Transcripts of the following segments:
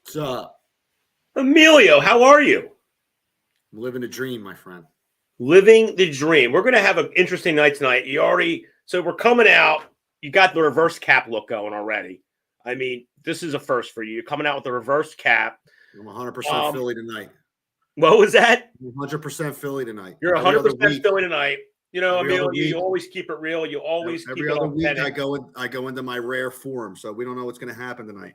What's up? Emilio, how are you? I'm living a dream, my friend. Living the dream. We're going to have an interesting night tonight. So we're coming out. You got the reverse cap look going already. I mean, this is a first for you. You're coming out with the reverse cap. I'm 100% Philly tonight. What was that? 100% Philly tonight. You're 100% Philly tonight. You know, Emilio, you always keep it real. You always keep it every other authentic. week I go into my rare form, so we don't know what's going to happen tonight.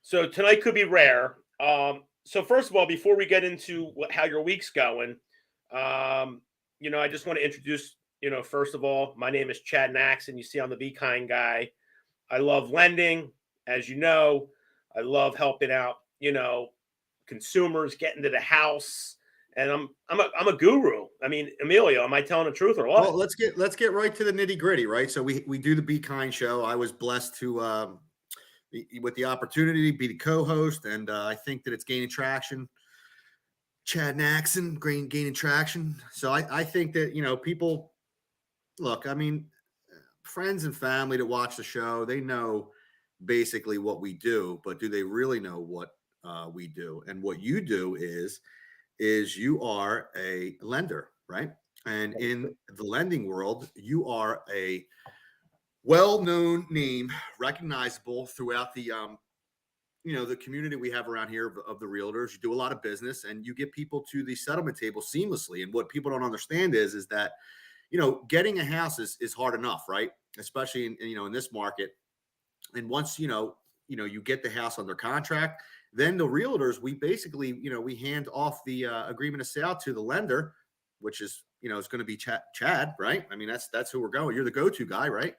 So tonight could be rare. So first of all, before we get into how your week's going, I just want to introduce, first of all, my name is Chad Naxon. You see, I'm the Be Kind guy. I love lending, as you know. I love helping out, consumers get into the house, and I'm a guru. I mean, Emilio, am I telling the truth or what? Well, let's get right to the nitty gritty, right? So we do the Be Kind show. I was blessed to with the opportunity to be the co-host, and I think that it's gaining traction. Chad Naxon, gaining traction. So I think that, people look, I mean, friends and family that watch the show, they know basically what we do, but do they really know what we do? And what you do is you are a lender, right? And in the lending world, you are a well-known name, recognizable throughout the the community we have around here of the realtors. You do a lot of business and you get people to the settlement table seamlessly. And what people don't understand is that, getting a house is hard enough, right? Especially in this market. And once, you get the house under contract, then the realtors, we basically, we hand off the agreement of sale to the lender, which is, it's going to be Chad, right? I mean, that's who we're going. You're the go-to guy, right?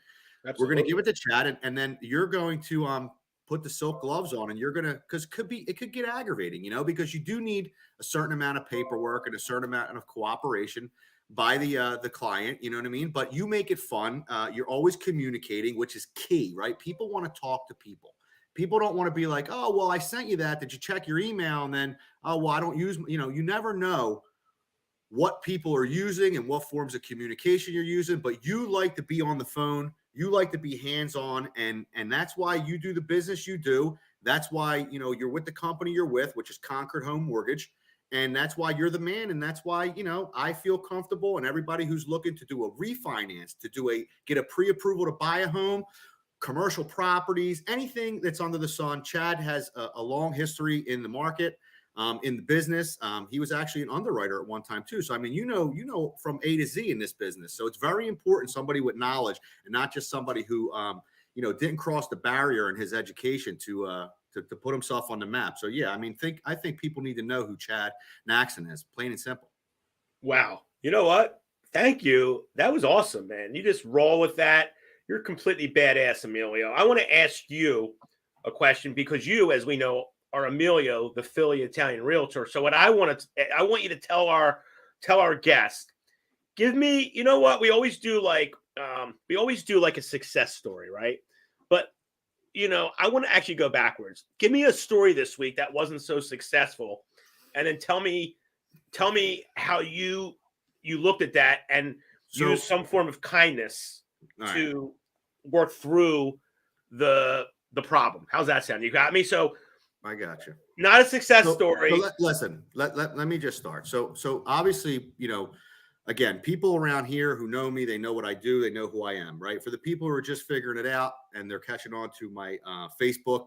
Absolutely. We're going to give it to Chad, and then you're going to put the silk gloves on, and you're going to, because it could get aggravating, because you do need a certain amount of paperwork and a certain amount of cooperation by the client, you know what I mean? But you make it fun. You're always communicating, which is key, right? People want to talk to people. People don't want to be like, oh, well, I sent you that. Did you check your email? And then, oh, well, I don't use, you never know what people are using and what forms of communication you're using, but you like to be on the phone. You like to be hands-on, and that's why you do the business you do. That's why, you're with the company you're with, which is Concord Home Mortgage. And that's why you're the man. And that's why, I feel comfortable, and everybody who's looking to do a refinance, get a pre-approval to buy a home, commercial properties, anything that's under the sun. Chad has a long history in the market, in the business. He was actually an underwriter at one time too. So, I mean, from A to Z in this business. So it's very important, somebody with knowledge, and not just somebody who, didn't cross the barrier in his education to put himself on the map. So, yeah, I mean, I think people need to know who Chad Naxon is, plain and simple. Wow. You know what? Thank you. That was awesome, man. You just roll with that. You're completely badass, Emilio. I want to ask you a question, because you, as we know, are Emilio, the Philly Italian realtor. So what I want you to tell our guest, give me, you know what? We always do like a success story, right? But I want to actually go backwards. Give me a story this week that wasn't so successful, and then tell me how you looked at that and used some form of kindness to work through the problem. How's that sound? You got me? So I got you. Not a success story. So listen, let me just start. So obviously, again, people around here who know me, they know what I do. They know who I am, right? For the people who are just figuring it out and they're catching on to my Facebook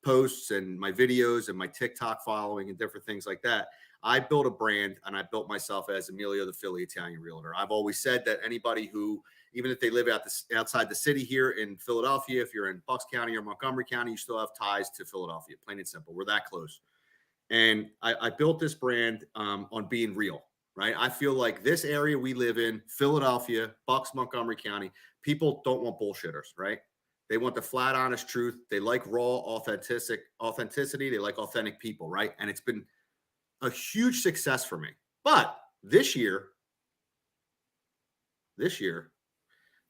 posts and my videos and my TikTok following and different things like that, I built a brand, and I built myself as Emilio, the Philly Italian realtor. I've always said that anybody who, even if they live outside the city here in Philadelphia, if you're in Bucks County or Montgomery County, you still have ties to Philadelphia, plain and simple. We're that close. And I built this brand on being real, right? I feel like this area we live in, Philadelphia, Bucks, Montgomery County, people don't want bullshitters, right? They want the flat, honest truth. They like raw, authenticity. They like authentic people, right? And it's been a huge success for me. But this year,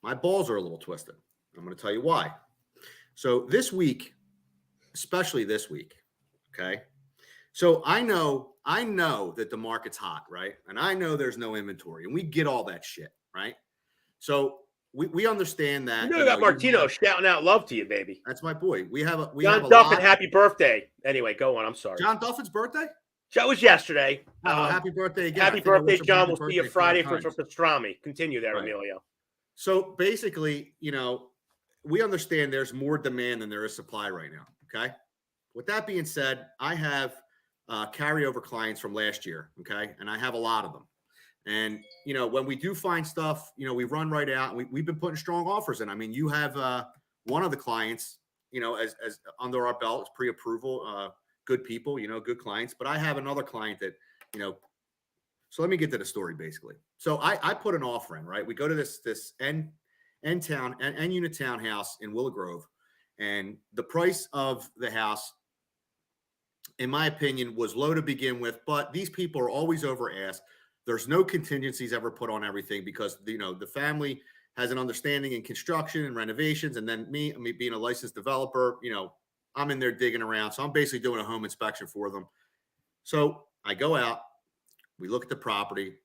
my balls are a little twisted. I'm going to tell you why. So this week, especially this week, okay? So I know that the market's hot, right? And I know there's no inventory, and we get all that shit, right? So we understand You that, know that Martino shouting out love to you, baby. that's my boy. We have a John lot. Duffin, happy birthday. Anyway, go on. I'm sorry. John Duffin's birthday? That was yesterday. Oh, happy birthday again. Happy birthday, John. We'll see you Friday for pastrami. Continue there, right. Emilio. So basically, we understand there's more demand than there is supply right now. Okay. With that being said, I have carryover clients from last year. Okay. And I have a lot of them. And, when we do find stuff, we run right out. And we've been putting strong offers in. I mean, you have one of the clients, as under our belt, it's pre-approval, good people, good clients. But I have another client that, so let me get to the story basically. So I put an offer in, right? We go to this end unit townhouse in Willow Grove, and the price of the house, in my opinion, was low to begin with, but these people are always over asked. There's no contingencies ever put on everything because, the family has an understanding in construction and renovations. And then me being a licensed developer, I'm in there digging around. So I'm basically doing a home inspection for them. So I go out, we look at the property.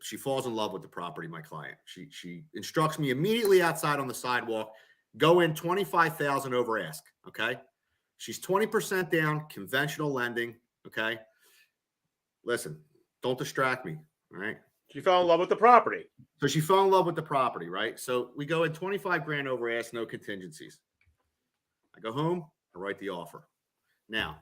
She falls in love with the property, my client. She instructs me immediately outside on the sidewalk, go in 25,000 over ask. Okay. She's 20% down, conventional lending. Okay. Listen, don't distract me. All right. She fell in love with the property. So she fell in love with the property, right? So we go in 25 grand over ask, no contingencies. I go home, I write the offer. Now,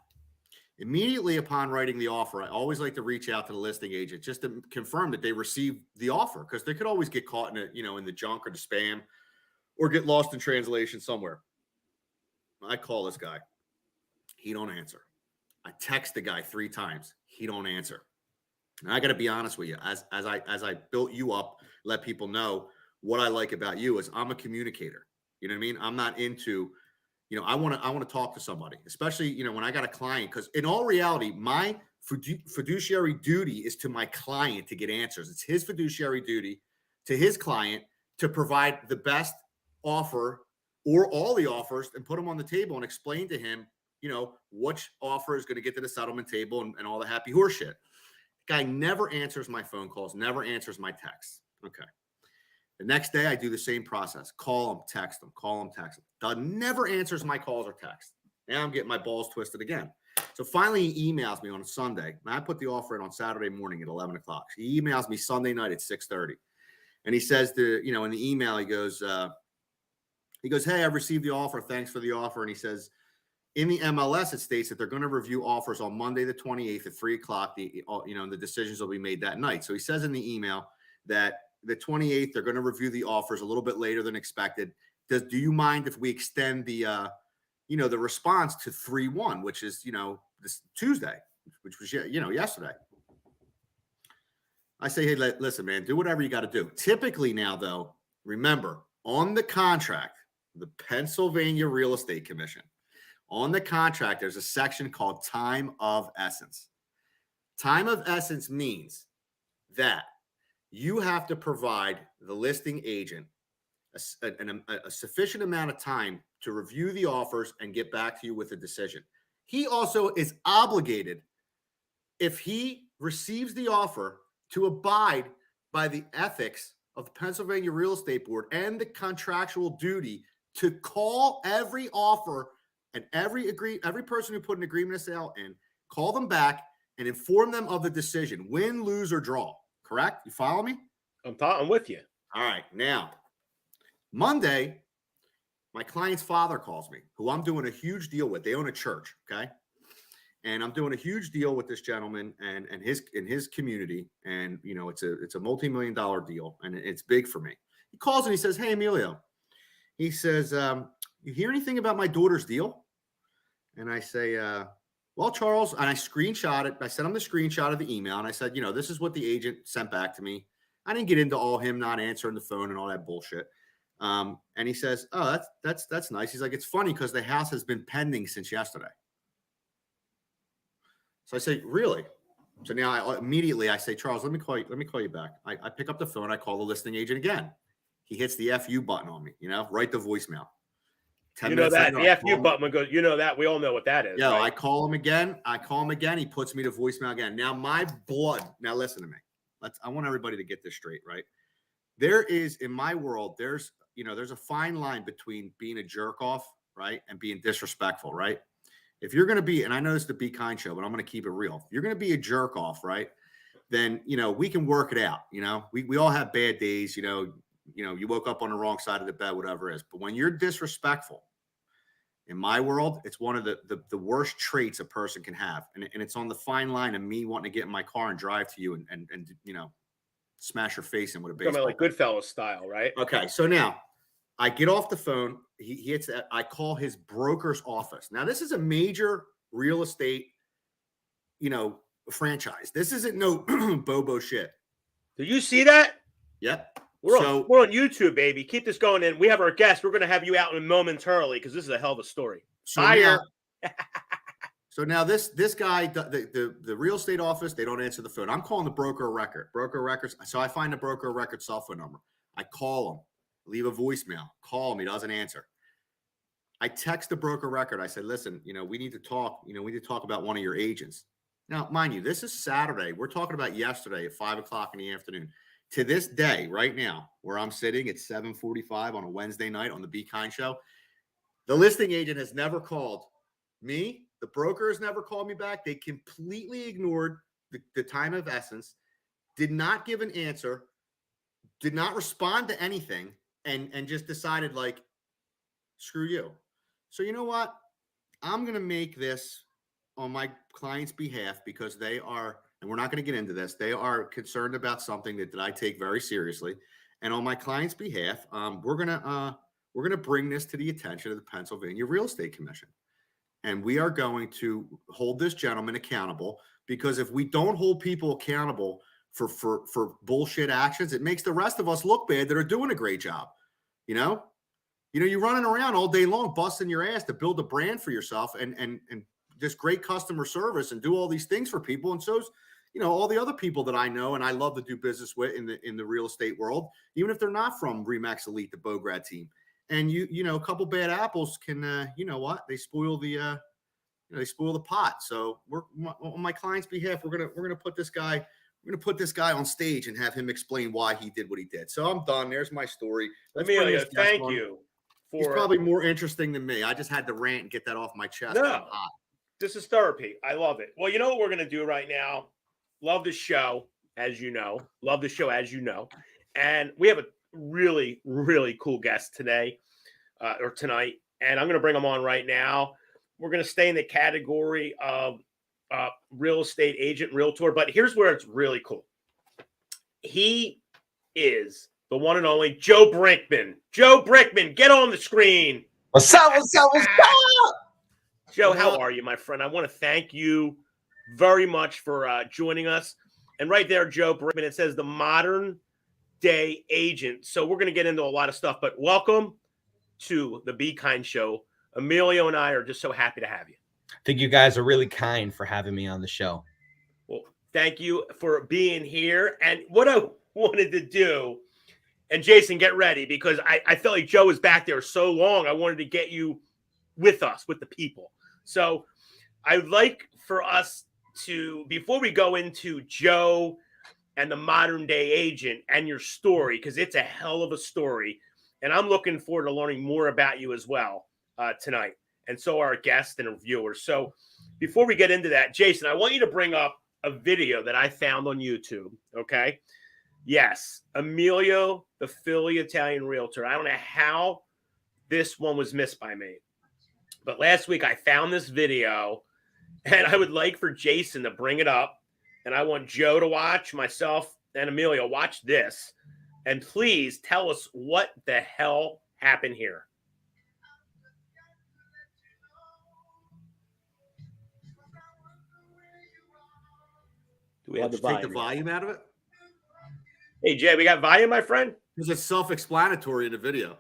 immediately upon writing the offer, I always like to reach out to the listing agent just to confirm that they received the offer, because they could always get caught in it, in the junk or the spam, or get lost in translation somewhere. I call this guy. He don't answer. I text the guy 3 times. He don't answer. And I got to be honest with you, as I built you up, let people know what I like about you is I'm a communicator. You know what I mean? I'm not into, I want to talk to somebody, especially, when I got a client, because in all reality, my fiduciary duty is to my client to get answers. It's his fiduciary duty to his client to provide the best offer or all the offers and put them on the table and explain to him, which offer is going to get to the settlement table and all the happy horse shit. Guy never answers my phone calls, never answers my texts. Okay. The next day, I do the same process. Call him, text him, call him, text him. Doug never answers my calls or texts. Now I'm getting my balls twisted again. So finally, he emails me on a Sunday. And I put the offer in on Saturday morning at 11 o'clock. He emails me Sunday night at 6:30. And he says in the email, he goes, hey, I've received the offer. Thanks for the offer. And he says, in the MLS, it states that they're going to review offers on Monday, the 28th at 3 o'clock. The decisions will be made that night. So he says in the email that the 28th, they're going to review the offers a little bit later than expected. Do you mind if we extend the response to 3/1, which is, this Tuesday, which was, yesterday. I say, hey, listen, man, do whatever you got to do. Typically now, though, remember, on the contract, the Pennsylvania Real Estate Commission, on the contract, there's a section called time of essence. Time of essence means that you have to provide the listing agent a sufficient amount of time to review the offers and get back to you with a decision. He also is obligated, if he receives the offer, to abide by the ethics of the Pennsylvania Real Estate Board and the contractual duty to call every offer and every person who put an agreement of sale in, call them back and inform them of the decision, win, lose, or draw. Correct? You follow me? I'm with you. All right. Now, Monday, my client's father calls me, who I'm doing a huge deal with. They own a church, okay? And I'm doing a huge deal with this gentleman and his community. And, it's a multi-million-dollar deal, and it's big for me. He calls and he says, hey, Emilio. He says, you hear anything about my daughter's deal? And I say, Well, Charles, and I screenshot it. I sent him the screenshot of the email, and I said, this is what the agent sent back to me. I didn't get into all him not answering the phone and all that bullshit. And he says, "Oh, that's nice." He's like, "It's funny because the house has been pending since yesterday." So I say, "Really?" So now I say, "Charles, let me call you. Let me call you back." I pick up the phone. I call the listing agent again. He hits the FU button on me. Right to voicemail. 10 minutes that later, the I FU call him. button goes. That we all know what that is, Yeah, right? I call him again. He puts me to voicemail again. Now my blood. Now listen to me. I want everybody to get this straight, right? There is in my world. There's a fine line between being a jerk off, right, and being disrespectful, right? If you're going to be, and I know this is the Be Kind show, but I'm going to keep it real. If you're going to be a jerk off, right, then we can work it out. We all have bad days. You woke up on the wrong side of the bed, whatever it is. But when you're disrespectful, in my world, it's one of the worst traits a person can have. And it's on the fine line of me wanting to get in my car and drive to you and smash your face in with a Talking about baseball. like Goodfellas style, right? Okay. So now I get off the phone. He hits that. I call his broker's office. Now, this is a major real estate, franchise. This isn't no Bobo shit. Did you see that? Yep. We're on YouTube, baby. Keep this going, and we have our guest. We're going to have you out in momentarily because this is a hell of a story. So now this guy, the real estate office, they don't answer the phone. I'm calling the broker of record. Broker of records. So I find the broker of record cell phone number. I call him, leave a voicemail. Call him. He doesn't answer. I text the broker of record. I said, "Listen, we need to talk. We need to talk about one of your agents." Now, mind you, this is Saturday. We're talking about yesterday at 5:00 in the afternoon. To this day, right now, where I'm sitting at 7:45 on a Wednesday night on the Be Kind show, the listing agent has never called me. The broker has never called me back. They completely ignored the time of essence, did not give an answer, did not respond to anything, and just decided like, screw you. So you know what? I'm going to make this on my client's behalf because they are, and we're not going to get into this, they are concerned about something that I take very seriously. And on my client's behalf, we're going to bring this to the attention of the Pennsylvania Real Estate Commission. And we are going to hold this gentleman accountable, because if we don't hold people accountable for bullshit actions, it makes the rest of us look bad that are doing a great job. You're running around all day long, busting your ass to build a brand for yourself and just great customer service and do all these things for people. And so's, all the other people that I know and I love to do business with in the real estate world, even if they're not from Remax Elite, the Bograd team. And a couple bad apples can, they spoil the pot. So on my client's behalf, we're gonna put this guy. We're going to put this guy on stage and have him explain why he did what he did. So I'm done. There's my story. Amelia, thank you. He's probably more interesting than me. I just had to rant and get that off my chest. No, this is therapy. I love it. Well, you know what we're going to do right now? Love the show, as you know. And we have a really, really cool guest today or tonight. And I'm going to bring him on right now. We're going to stay in the category of real estate agent, realtor. But here's where it's really cool. He is the one and only Joe Brikman. Joe Brikman, get on the screen. What's up? What's up? What's up? Joe, how are you, my friend? I want to thank you very much for joining us. And right there, Joe Brikman, it says the modern day agent. So we're going to get into a lot of stuff, but welcome to the Be Kind show. Emilio and I are just so happy to have you. I think you guys are really kind for having me on the show. Well, thank you for being here. And what I wanted to do, and Jason, get ready, because I felt like Joe was back there so long. I wanted to get you with us, with the people. So I'd like for us to, before we go into Joe and the modern day agent and your story, because it's a hell of a story. And I'm looking forward to learning more about you as well tonight. And so are our guests and our viewers. So before we get into that, Jason, I want you to bring up a video that I found on YouTube. Okay. Yes. Emilio, the Philly Italian realtor. I don't know how this one was missed by me, but last week I found this video and I would like for Jason to bring it up. And I want Joe to watch, myself and Emilio watch this. And please tell us what the hell happened here. Do we have the Take the volume? volume out of it? Hey, Jay, we got volume, my friend? Because it's self-explanatory in the video.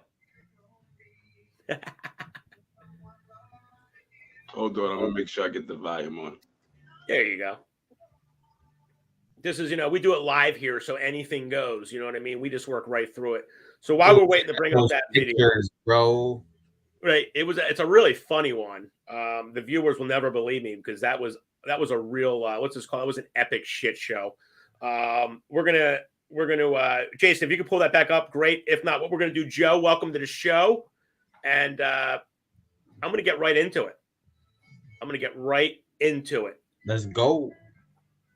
Hold on, I'm gonna make sure I get the volume on. There you go. This is, we do it live here, so anything goes. You know what I mean? We just work right through it. So while we're waiting to bring up that video, Pictures, bro. right? It's a really funny one. The viewers will never believe me because that was a real what's this called? It was an epic shit show. We're gonna Jason, if you can pull that back up, great. If not, what we're gonna do, Joe, welcome to the show, and I'm gonna get right into it. Let's go.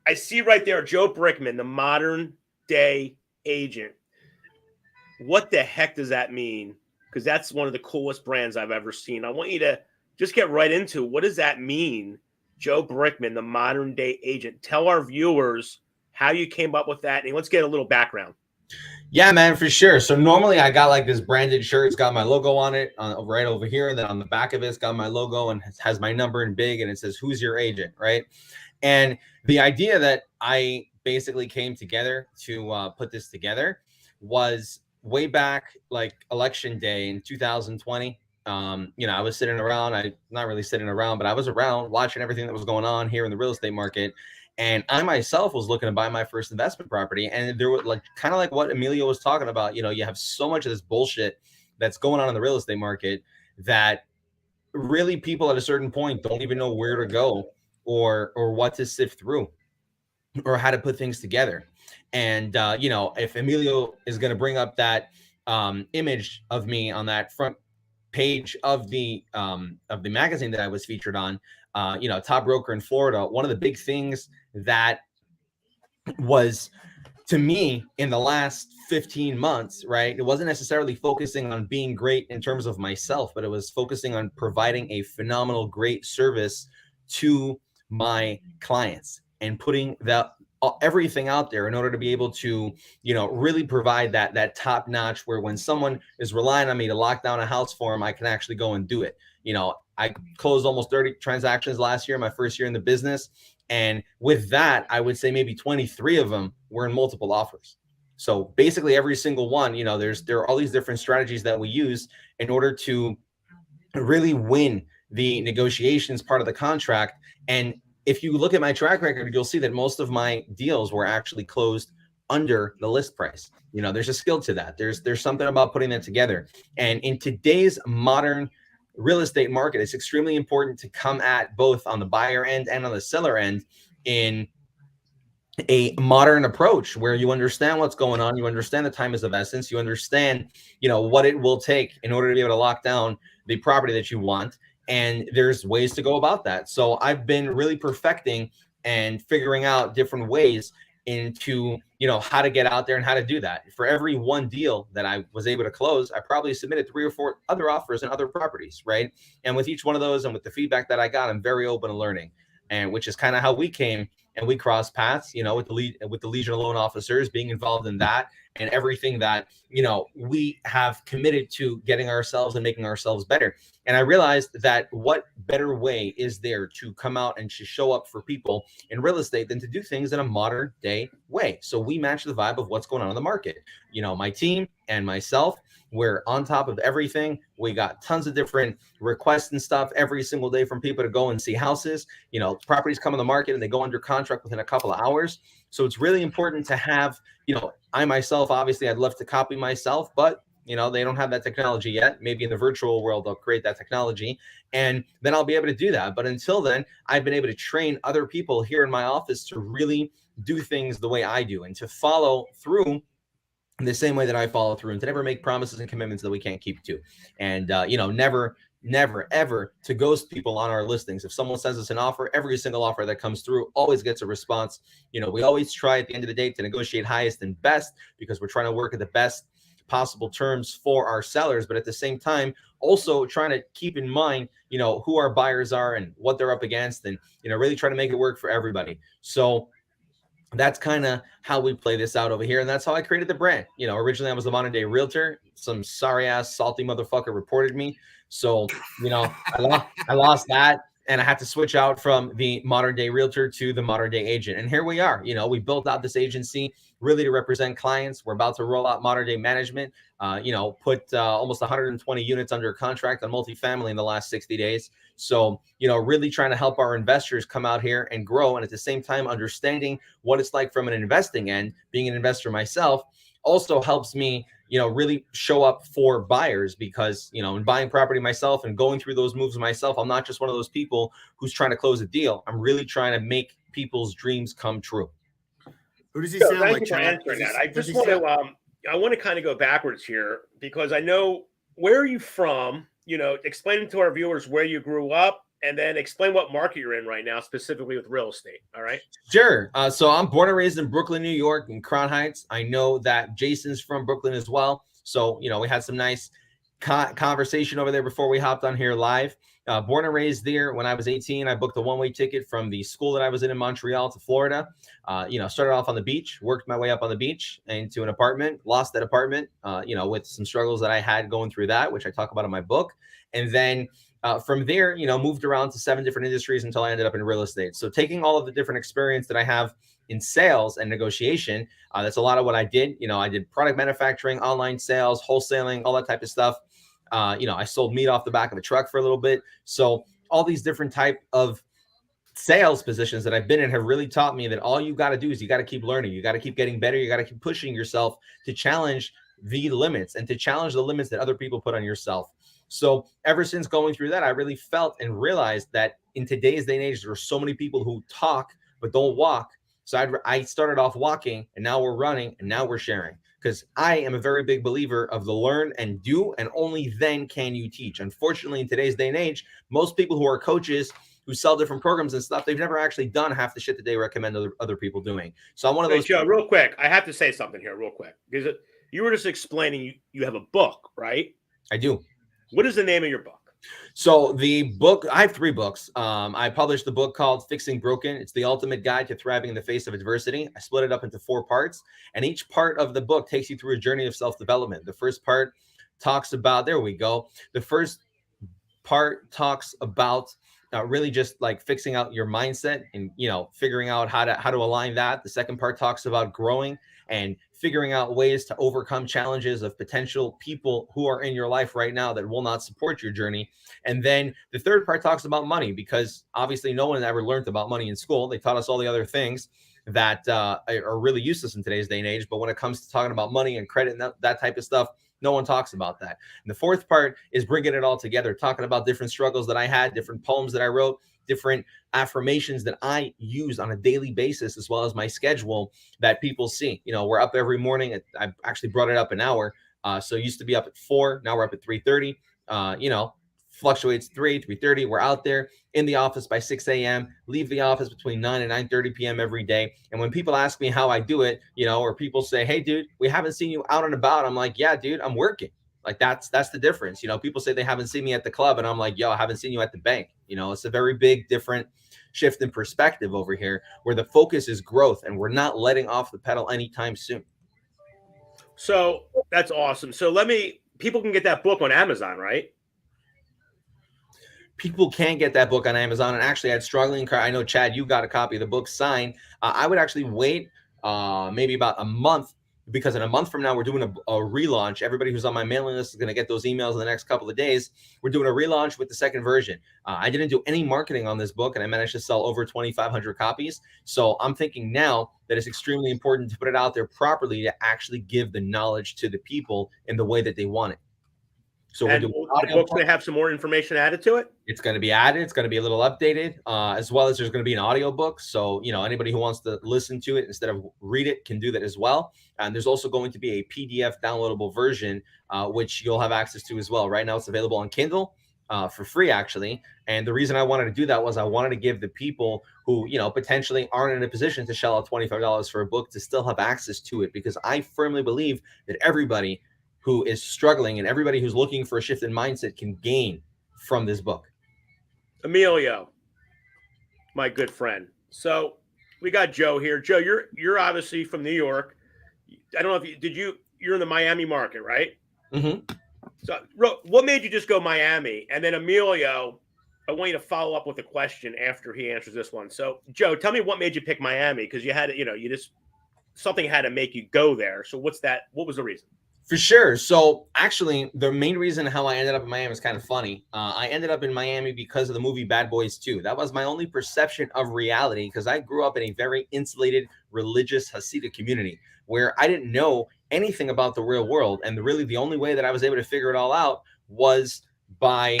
I see right there, Joe Brikman, the modern day agent. What the heck does that mean? Because that's one of the coolest brands I've ever seen. I want you to just get right into what does that mean, Joe Brikman, the modern day agent. Tell our viewers how you came up with that, and let's get a little background. Yeah, man, for sure. So normally I got like this branded shirt. It's got my logo on it right over here. And then on the back of it's got my logo and has my number in big. And it says, who's your agent, right? And the idea that I basically came together to put this together was way back like election day in 2020. I was sitting around, not really sitting around, but I was around watching everything that was going on here in the real estate market. And I myself was looking to buy my first investment property. And there was kind of like what Emilio was talking about. You have so much of this bullshit that's going on in the real estate market that really people at a certain point don't even know where to go or what to sift through or how to put things together. And, if Emilio is going to bring up that image of me on that front page of the magazine that I was featured on, top broker in Florida, one of the big things that was to me in the last 15 months, right? It wasn't necessarily focusing on being great in terms of myself, but it was focusing on providing a phenomenal, great service to my clients and putting everything out there in order to be able to, really provide that top notch where when someone is relying on me to lock down a house for them, I can actually go and do it. I closed almost 30 transactions last year, my first year in the business. And with that, I would say maybe 23 of them were in multiple offers. So basically every single one, there are all these different strategies that we use in order to really win the negotiations part of the contract. And if you look at my track record, you'll see that most of my deals were actually closed under the list price. There's a skill to that. There's something about putting that together. And in today's modern real estate market, it's extremely important to come at both on the buyer end and on the seller end in a modern approach where you understand what's going on, you understand the time is of essence, you understand, what it will take in order to be able to lock down the property that you want. And there's ways to go about that. So I've been really perfecting and figuring out different ways into, how to get out there and how to do that. For every one deal that I was able to close, I probably submitted 3 or 4 other offers and other properties, right? And with each one of those and with the feedback that I got, I'm very open to learning. And which is kind of how we came and we crossed paths, with the Legion of Loan Officers, being involved in that and everything that, we have committed to getting ourselves and making ourselves better. And I realized that what better way is there to come out and to show up for people in real estate than to do things in a modern day way. So we match the vibe of what's going on in the market. My team and myself, we're on top of everything. We got tons of different requests and stuff every single day from people to go and see houses. Properties come on the market and they go under contract within a couple of hours. So it's really important to have, I myself, obviously I'd love to copy myself, but they don't have that technology yet. Maybe in the virtual world, they'll create that technology and then I'll be able to do that. But until then, I've been able to train other people here in my office to really do things the way I do and to follow through the same way that I follow through and to never make promises and commitments that we can't keep to. And, never, ever to ghost people on our listings. If someone sends us an offer, every single offer that comes through always gets a response. We always try at the end of the day to negotiate highest and best because we're trying to work at the best possible terms for our sellers, but at the same time, also trying to keep in mind, who our buyers are and what they're up against and, really try to make it work for everybody. So that's kind of how we play this out over here. And that's how I created the brand. Originally I was the modern day realtor. Some sorry ass salty motherfucker reported me. So, I lost that. and I had to switch out from the modern day realtor to the modern day agent. And here we are. We built out this agency really to represent clients. We're about to roll out modern day management. Put almost 120 units under contract on multifamily in the last 60 days. So, really trying to help our investors come out here and grow. And at the same time, understanding what it's like from an investing end, being an investor myself, also helps me really show up for buyers because, in buying property myself and going through those moves myself, I'm not just one of those people who's trying to close a deal. I'm really trying to make people's dreams come true. Who does he So sound thank like, you for Chad? answering Does that. he- I does just he want sound- to I want to kind of go backwards here because I know where are you from? Explain to our viewers where you grew up and then explain what market you're in right now, specifically with real estate. All right. Sure. So I'm born and raised in Brooklyn, New York, in Crown Heights. I know that Jason's from Brooklyn as well. So, we had some nice conversation over there before we hopped on here live. Born and raised there. When I was 18, I booked a one-way ticket from the school that I was in Montreal to Florida. Started off on the beach, worked my way up on the beach into an apartment, lost that apartment, with some struggles that I had going through that, which I talk about in my book. And then from there, moved around to 7 different industries until I ended up in real estate. So taking all of the different experience that I have in sales and negotiation, that's a lot of what I did. I did product manufacturing, online sales, wholesaling, all that type of stuff. I sold meat off the back of a truck for a little bit. So all these different type of sales positions that I've been in have really taught me that all you got to do is you got to keep learning. You got to keep getting better. You got to keep pushing yourself to challenge the limits and to challenge the limits that other people put on yourself. So ever since going through that, I really felt and realized that in today's day and age, there are so many people who talk but don't walk. So I started off walking, and now we're running, and now we're sharing. Because I am a very big believer of the learn and do, and only then can you teach. Unfortunately, in today's day and age, most people who are coaches who sell different programs and stuff, they've never actually done half the shit that they recommend other people doing. So I'm one of those. Joe, real quick, I have to say something here real quick because you were just explaining you have a book, right? I do. What is the name of your book? So the book, I have 3 books. I published the book called Fixing Broken. It's the ultimate guide to thriving in the face of adversity. I split it up into 4 parts, and each part of the book takes you through a journey of self-development. The first part talks about, there we go. The first part talks about really just like fixing out your mindset and figuring out how to align that. The second part talks about growing and figuring out ways to overcome challenges of potential people who are in your life right now that will not support your journey. And then the third part talks about money, because obviously no one ever learned about money in school. They taught us all the other things that are really useless in today's day and age. But when it comes to talking about money and credit and that type of stuff, no one talks about that. And the fourth part is bringing it all together, talking about different struggles that I had, different poems that I wrote, different affirmations that I use on a daily basis, as well as my schedule that people see. We're up every morning. I actually brought it up an hour. So it used to be up at 4. Now we're up at 3:30. Fluctuates 3:30. We're out there in the office by 6 a.m. Leave the office between 9 and 9:30 p.m. every day. And when people ask me how I do it, or people say, "Hey, dude, we haven't seen you out and about," I'm like, "Yeah, dude, I'm working." Like that's the difference. People say they haven't seen me at the club, and I'm like, "Yo, I haven't seen you at the bank." It's a very big different shift in perspective over here, where the focus is growth, and we're not letting off the pedal anytime soon. So that's awesome. So people can get that book on Amazon, right? People can get that book on Amazon. And actually, I'd strongly encourage, I know, Chad, you got a copy of the book signed. I would actually wait maybe about a month, because in a month from now, we're doing a relaunch. Everybody who's on my mailing list is going to get those emails in the next couple of days. We're doing a relaunch with the second version. I didn't do any marketing on this book, and I managed to sell over 2,500 copies. So I'm thinking now that it's extremely important to put it out there properly to actually give the knowledge to the people in the way that they want it. So and the book's going to have some more information added to it. It's going to be added. It's going to be a little updated, as well as there's going to be an audio book. So, anybody who wants to listen to it instead of read it can do that as well. And there's also going to be a PDF downloadable version, which you'll have access to as well. Right now, it's available on Kindle for free, actually. And the reason I wanted to do that was I wanted to give the people who, potentially aren't in a position to shell out $25 for a book to still have access to it, because I firmly believe that everybody who is struggling and everybody who's looking for a shift in mindset can gain from this book. Emilio, my good friend. So we got Joe here. Joe, you're obviously from New York. I don't know if you're in the Miami market, right? Mm-hmm. So what made you just go Miami? And then Emilio, I want you to follow up with a question after he answers this one. So, Joe, tell me what made you pick Miami, because you had, you just something had to make you go there. So, what's that? What was the reason? For sure. So actually, the main reason how I ended up in Miami is kind of funny. I ended up in Miami because of the movie Bad Boys 2. That was my only perception of reality because I grew up in a very insulated, religious Hasidic community where I didn't know anything about the real world. And really, the only way that I was able to figure it all out was by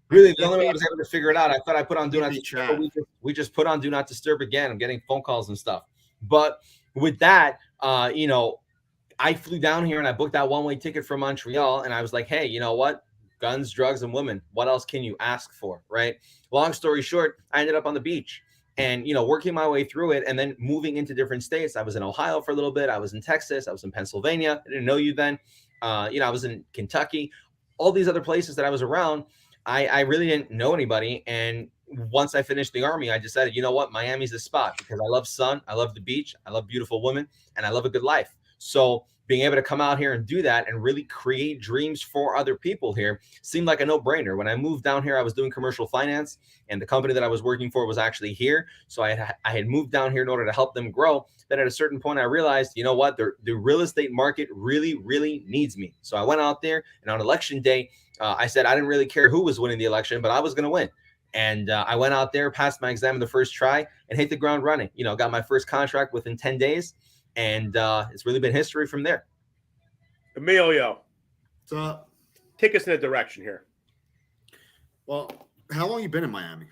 really, the only way I was able to figure it out, I thought I put on Do Not Disturb, but we just put on Do Not Disturb again. I'm getting phone calls and stuff. But with that, I flew down here and I booked that one-way ticket from Montreal. And I was like, hey, you know what? Guns, drugs, and women. What else can you ask for, right? Long story short, I ended up on the beach and, working my way through it and then moving into different states. I was in Ohio for a little bit. I was in Texas. I was in Pennsylvania. I didn't know you then. I was in Kentucky. All these other places that I was around, I really didn't know anybody. And once I finished the Army, I decided, you know what? Miami's the spot because I love sun. I love the beach. I love beautiful women and I love a good life. So being able to come out here and do that and really create dreams for other people here seemed like a no-brainer. When I moved down here, I was doing commercial finance and the company that I was working for was actually here. So I had moved down here in order to help them grow. Then at a certain point, I realized, you know what? The real estate market really, really needs me. So I went out there and on election day, I said I didn't really care who was winning the election, but I was going to win. And I went out there, passed my exam in the first try and hit the ground running. Got my first contract within 10 days. And it's really been history from there. Emilio, what's up? Take us in a direction here. Well, how long you been in Miami?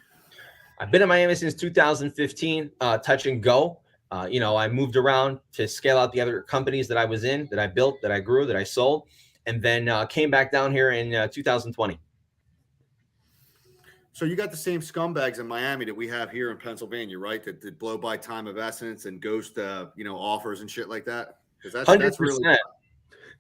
I've been in Miami since 2015, touch and go. I moved around to scale out the other companies that I was in, that I built, that I grew, that I sold, and then came back down here in 2020. So you got the same scumbags in Miami that we have here in Pennsylvania, right? That blow by time of essence and ghost, offers and shit like that. Because that's really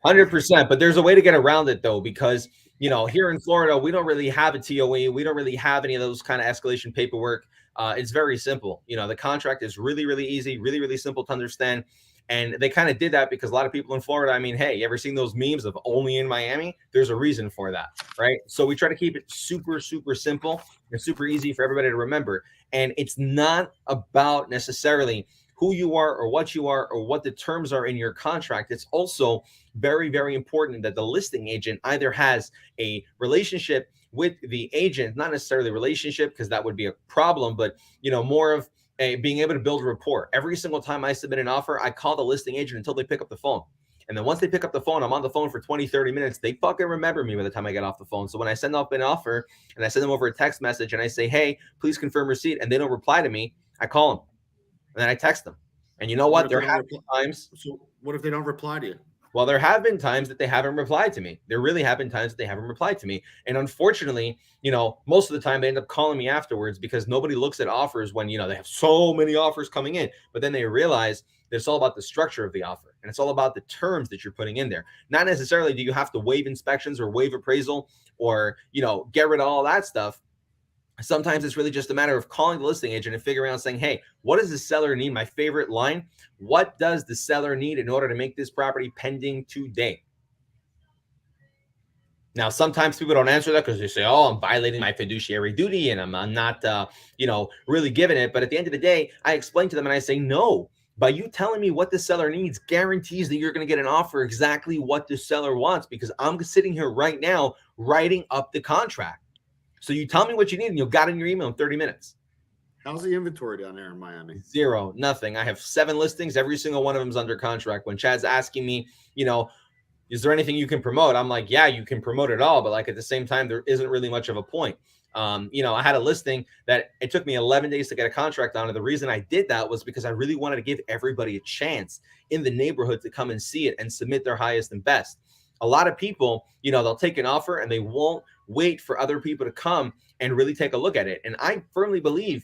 100%. But there's a way to get around it though, because here in Florida, we don't really have a TOE. We don't really have any of those kind of escalation paperwork. It's very simple. The contract is really, really easy, really, really simple to understand. And they kind of did that because a lot of people in Florida, hey, you ever seen those memes of only in Miami? There's a reason for that, right? So we try to keep it super, super simple and super easy for everybody to remember. And it's not about necessarily who you are or what the terms are in your contract. It's also very, very important that the listing agent either has a relationship with the agent, not necessarily a relationship because that would be a problem, but more of being able to build a rapport. Every single time I submit an offer, I call the listing agent until they pick up the phone. And then once they pick up the phone, I'm on the phone for 20, 30 minutes. They fucking remember me by the time I get off the phone. So when I send off an offer and I send them over a text message and I say, hey, please confirm receipt, and they don't reply to me, I call them and then I text them. And you know what? There have been times. So what if they don't reply to you? Well, there have been times that they haven't replied to me. There really have been times that they haven't replied to me. And unfortunately, most of the time they end up calling me afterwards because nobody looks at offers when, they have so many offers coming in. But then they realize that it's all about the structure of the offer. And it's all about the terms that you're putting in there. Not necessarily do you have to waive inspections or waive appraisal or, get rid of all that stuff. Sometimes it's really just a matter of calling the listing agent and figuring out saying, hey, what does the seller need? My favorite line, what does the seller need in order to make this property pending today? Now, sometimes people don't answer that because they say, oh, I'm violating my fiduciary duty and I'm not, really giving it. But at the end of the day, I explain to them and I say, no, by you telling me what the seller needs guarantees that you're going to get an offer exactly what the seller wants, because I'm sitting here right now writing up the contract. So you tell me what you need and you'll got it in your email in 30 minutes. How's the inventory down there in Miami? Zero, nothing. I have 7 listings. Every single one of them is under contract. When Chad's asking me, is there anything you can promote? I'm like, yeah, you can promote it all. But at the same time, there isn't really much of a point. I had a listing that it took me 11 days to get a contract on it. The reason I did that was because I really wanted to give everybody a chance in the neighborhood to come and see it and submit their highest and best. A lot of people, they'll take an offer and they won't wait for other people to come and really take a look at it. And I firmly believe,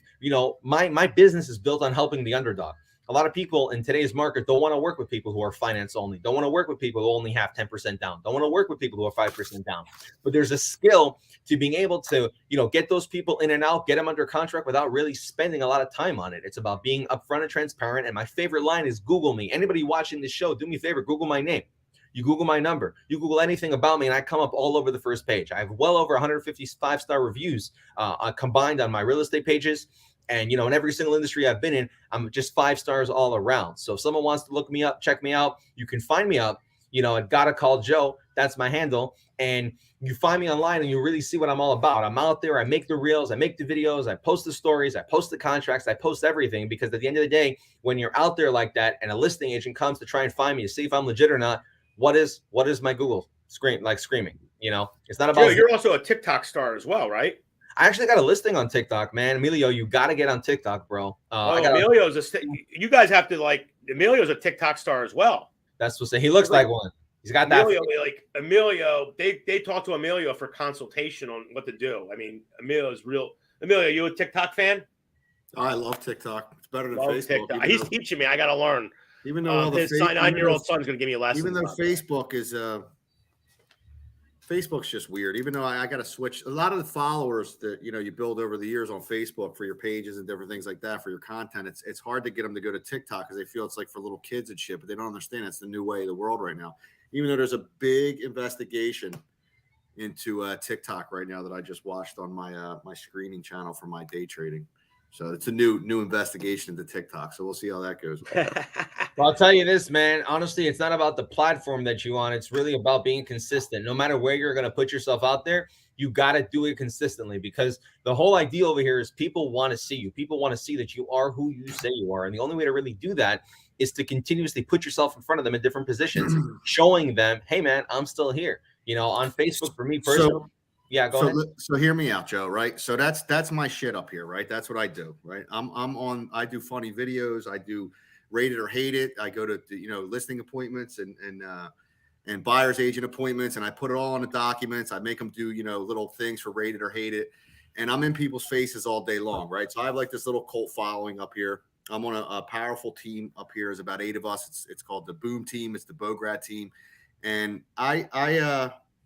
my business is built on helping the underdog. A lot of people in today's market don't want to work with people who are finance only, don't want to work with people who only have 10% down, don't want to work with people who are 5% down. But there's a skill to being able to, get those people in and out, get them under contract without really spending a lot of time on it. It's about being upfront and transparent. And my favorite line is Google me. Anybody watching this show, do me a favor, Google my name. You Google my number, you Google anything about me, and I come up all over the first page. I have well over 155 star reviews combined on my real estate pages. And, in every single industry I've been in, I'm just 5 stars all around. So if someone wants to look me up, check me out, you can find me up, at Gotta Call Joe. That's my handle. And you find me online and you really see what I'm all about. I'm out there. I make the reels. I make the videos. I post the stories. I post the contracts. I post everything, because at the end of the day, when you're out there like that and a listing agent comes to try and find me to see if I'm legit or not, what is my Google screaming? It's not about. Joe, you're also a TikTok star as well, right? I actually got a listing on TikTok, man. Emilio, you got to get on TikTok, bro. Emilio's you guys have to Emilio's a TikTok star as well. That's what he looks like one. He's got Emilio, Emilio, they talk to Emilio for consultation on what to do. I mean, Emilio's real. Emilio, you a TikTok fan? I love TikTok. It's better than Facebook. He's teaching me. I got to learn. Even though his 9-year-old son's going to give me a lesson. Even though Facebook is Facebook's just weird. Even though I got to switch a lot of the followers that you build over the years on Facebook for your pages and different things like that for your content. It's hard to get them to go to TikTok because they feel it's like for little kids and shit, but they don't understand it's the new way of the world right now. Even though there's a big investigation into TikTok right now that I just watched on my my screening channel for my day trading. So it's a new investigation into TikTok. So we'll see how that goes. Well, I'll tell you this, man. Honestly, it's not about the platform that you on. It's really about being consistent. No matter where you're going to put yourself out there, you got to do it consistently, because the whole idea over here is people want to see you. People want to see that you are who you say you are. And the only way to really do that is to continuously put yourself in front of them in different positions, showing them, hey, man, I'm still here. On Facebook, for me personally. Yeah, go ahead. So hear me out, Joe, right? So that's my shit up here, right? That's what I do, right? I do funny videos. I do rate it or hate it. I go to listing appointments and buyer's agent appointments, and I put it all on the documents. I make them do little things for rate it or hate it, and I'm in people's faces all day long, right? So I have like this little cult following up here. I'm on a powerful team up here. There's about 8 of us. It's called the Boom Team. It's the Bograd team, and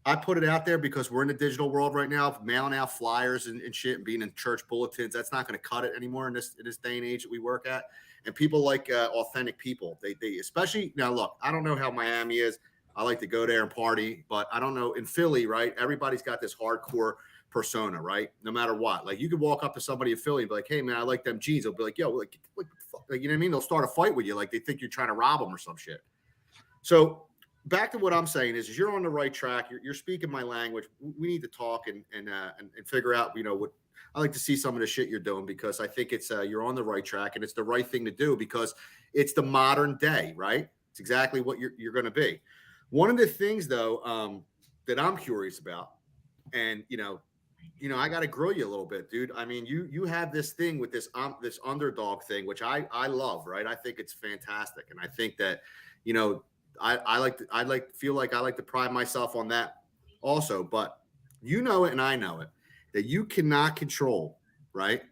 I put it out there because we're in the digital world right now, mailing out flyers and shit and being in church bulletins. That's not going to cut it anymore in this day and age that we work at. And people like authentic people. They especially now. Look, I don't know how Miami is. I like to go there and party, but I don't know in Philly, right? Everybody's got this hardcore persona, right? No matter what. Like you could walk up to somebody in Philly and be like, "Hey, man, I like them jeans." They'll be like, "Yo, like what the fuck?" Like, you know what I mean? They'll start a fight with you, like they think you're trying to rob them or some shit. So back to what I'm saying is you're on the right track. You're speaking my language. We need to talk and figure out, what I like to see some of the shit you're doing, because I think it's you're on the right track and it's the right thing to do because it's the modern day, right? It's exactly what you're going to be. One of the things though that I'm curious about, and I got to grill you a little bit, dude. I mean, you have this thing with this underdog thing, which I love, right? I think it's fantastic, and I think that I feel like I like to pride myself on that also, but it and I know it, that you cannot control, right?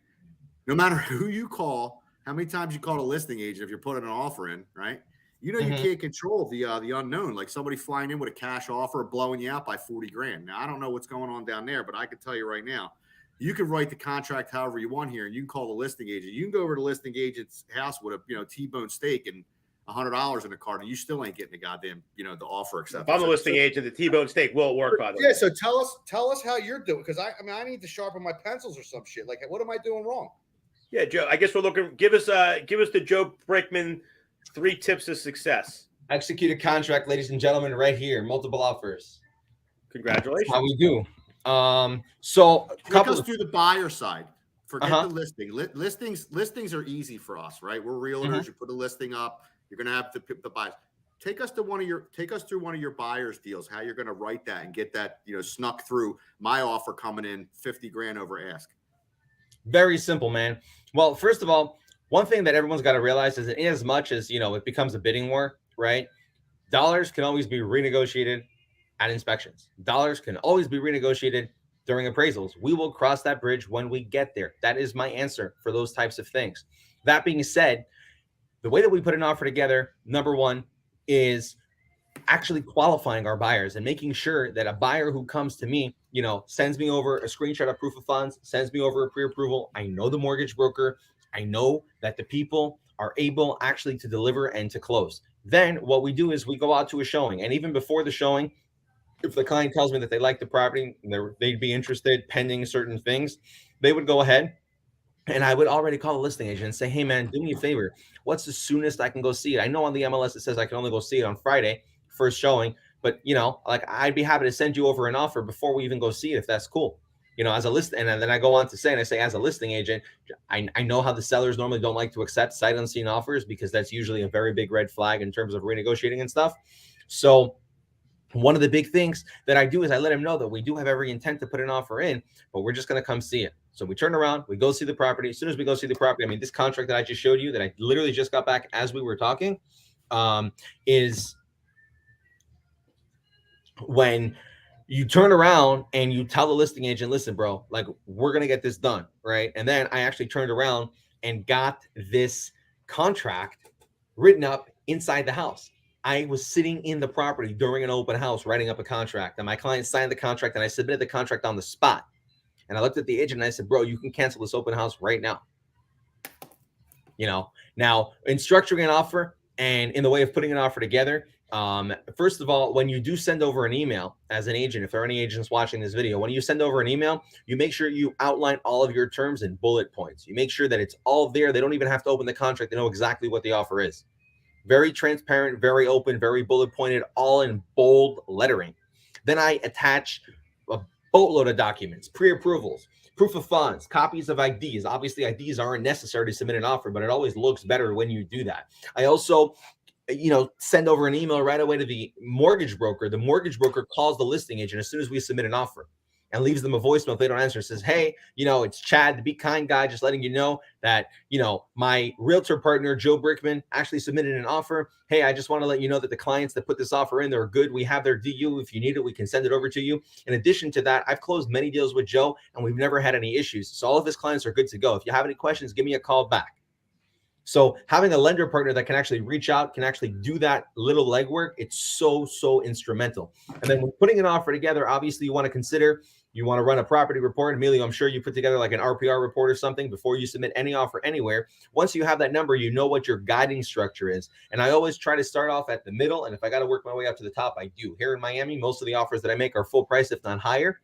No matter who you call, how many times you call a listing agent, if you're putting an offer in, right? You can't control the unknown, like somebody flying in with a cash offer blowing you out by 40 grand. Now, I don't know what's going on down there, but I can tell you right now, you can write the contract however you want here, and you can call the listing agent. You can go over to the listing agent's house with a T-bone steak and $100 in a card, and you still ain't getting the goddamn, the offer accepted. If I'm a listing agent, the T-bone steak will work, by the way. Yeah, so tell us how you're doing, because I need to sharpen my pencils or some shit. Like, what am I doing wrong? Yeah, Joe, I guess we're looking. Give us the Joe Brikman 3 tips of success. Execute a contract, ladies and gentlemen, right here. Multiple offers. Congratulations. That's how we do. So take us through the buyer side. Forget the listing. Listings are easy for us, right? We're realtors. You put a listing up. You're going to have to pick the buyers. Take us through one of your buyers deals, how you're going to write that and get that, snuck through my offer coming in 50 grand over ask. Very simple, man. Well, first of all, one thing that everyone's got to realize is that in as much as, it becomes a bidding war, right? Dollars can always be renegotiated at inspections. Dollars can always be renegotiated during appraisals. We will cross that bridge when we get there. That is my answer for those types of things. That being said, the way that we put an offer together, number one, is actually qualifying our buyers and making sure that a buyer who comes to me, sends me over a screenshot of proof of funds, sends me over a pre-approval. I know the mortgage broker. I know that the people are able actually to deliver and to close. Then what we do is we go out to a showing. And even before the showing, if the client tells me that they like the property, they'd be interested pending certain things, they would go ahead and I would already call the listing agent and say, hey, man, do me a favor. What's the soonest I can go see it? I know on the MLS it says I can only go see it on Friday, first showing. But, like I'd be happy to send you over an offer before we even go see it if that's cool. As a list. And then I go on to say, and I say, as a listing agent, I know how the sellers normally don't like to accept sight unseen offers because that's usually a very big red flag in terms of renegotiating and stuff. So one of the big things that I do is I let him know that we do have every intent to put an offer in, but we're just going to come see it. So we turn around, we go see the property. As soon as we go see the property, I mean, this contract that I just showed you that I literally just got back as we were talking, is when you turn around and you tell the listing agent, listen, bro, like we're going to get this done. Right. And then I actually turned around and got this contract written up inside the house. I was sitting in the property during an open house, writing up a contract, and my client signed the contract and I submitted the contract on the spot. And I looked at the agent and I said, bro, you can cancel this open house right now. Now in structuring an offer and in the way of putting an offer together, first of all, when you do send over an email as an agent, if there are any agents watching this video, when you send over an email, you make sure you outline all of your terms in bullet points. You make sure that it's all there. They don't even have to open the contract. They know exactly what the offer is. Very transparent, very open, very bullet pointed, all in bold lettering. Then I attach a boatload of documents, pre-approvals, proof of funds, copies of IDs. Obviously, IDs aren't necessary to submit an offer, but it always looks better when you do that. I also send over an email right away to the mortgage broker. The mortgage broker calls the listing agent as soon as we submit an offer and leaves them a voicemail if they don't answer. It says, hey, it's Chad, the Be Kind guy, just letting you know that, my realtor partner, Joe Brikman, actually submitted an offer. Hey, I just want to let you know that the clients that put this offer in, they're good. We have their DU. If you need it, we can send it over to you. In addition to that, I've closed many deals with Joe and we've never had any issues. So all of his clients are good to go. If you have any questions, give me a call back. So having a lender partner that can actually reach out, can actually do that little legwork, it's so instrumental. And then when putting an offer together, obviously you want to consider, you want to run a property report. Emilio, I'm sure you put together like an RPR report or something before you submit any offer anywhere. Once you have that number, you know what your guiding structure is. And I always try to start off at the middle. And if I got to work my way up to the top, I do. Here in Miami, most of the offers that I make are full price, if not higher.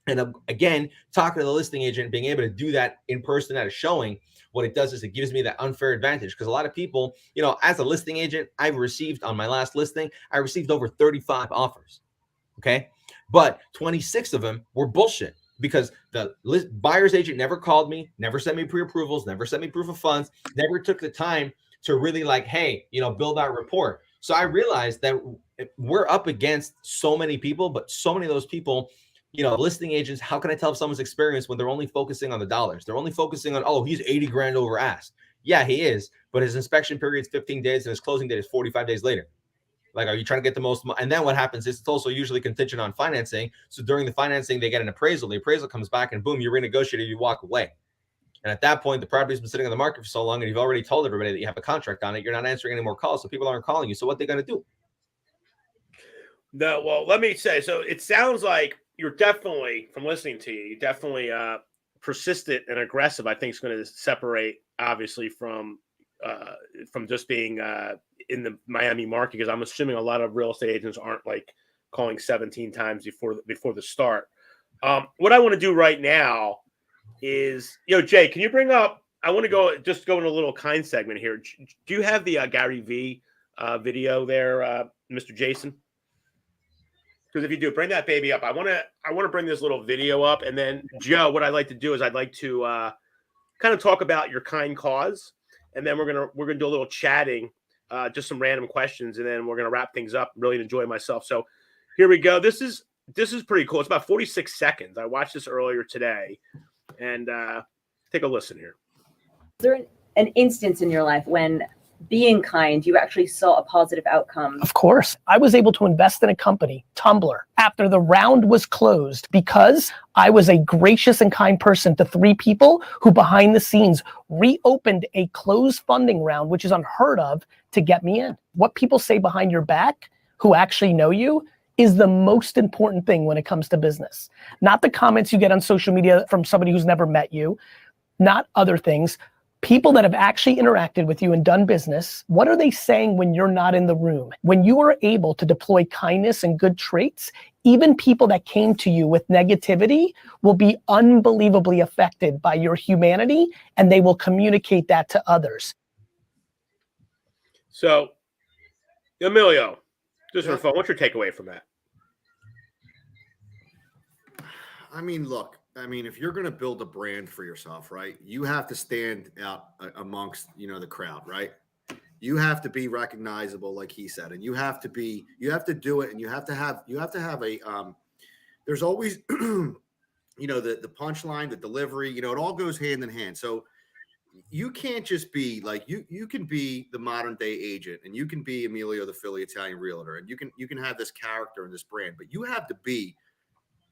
And again, talking to the listing agent, being able to do that in person at a showing, what it does is it gives me that unfair advantage because a lot of people, as a listing agent, I've received on my last listing, I received over 35 offers. Okay. But 26 of them were bullshit because the buyer's agent never called me, never sent me pre-approvals, never sent me proof of funds, never took the time to really build that rapport. So I realized that we're up against so many people, but so many of those people, listing agents, how can I tell if someone's experienced when they're only focusing on the dollars? They're only focusing on, oh, he's 80 grand over ask. Yeah, he is, but his inspection period is 15 days and his closing date is 45 days later. Like, are you trying to get the most? And then what happens is it's also usually contingent on financing. So during the financing, they get an appraisal. The appraisal comes back and boom, you renegotiate, you walk away. And at that point, the property's been sitting on the market for so long and you've already told everybody that you have a contract on it. You're not answering any more calls. So people aren't calling you. So what they're going to do? No, well, let me say, so it sounds like you're definitely, from listening to you, definitely persistent and aggressive. I think it's going to separate, obviously, from just being in the Miami market, because I'm assuming a lot of real estate agents aren't like calling 17 times before the start. What I want to do right now is, Jay, can you bring up? I want to go in a little kind segment here. Do you have the Gary V video there, Mr. Jason? Because if you do, bring that baby up. I want to bring this little video up, and then Joe, what I'd like to do is I'd like to kind of talk about your kind cause, and then we're gonna do a little chatting, just some random questions, and then we're gonna wrap things up. Really enjoy myself. So here we go. This is pretty cool. It's about 46 seconds. I watched this earlier today, and take a listen here. Is there an instance in your life when being kind, you actually saw a positive outcome? Of course. I was able to invest in a company, Tumblr, after the round was closed because I was a gracious and kind person to 3 people who behind the scenes reopened a closed funding round, which is unheard of, to get me in. What people say behind your back, who actually know you, is the most important thing when it comes to business. Not the comments you get on social media from somebody who's never met you, not other things. People that have actually interacted with you and done business, what are they saying when you're not in the room? When you are able to deploy kindness and good traits, even people that came to you with negativity will be unbelievably affected by your humanity, and they will communicate that to others. So, Emilio, just Yeah. for fun, what's your takeaway from that? I mean, look, if you're going to build a brand for yourself, right, you have to stand out amongst, the crowd, right? You have to be recognizable, like he said, and you have to do it, and you have to have a, there's always, the punchline, the delivery, it all goes hand in hand. So you can't just be like, you can be the modern day agent, and you can be Emilio, the Philly Italian realtor, and you can have this character and this brand, but you have to be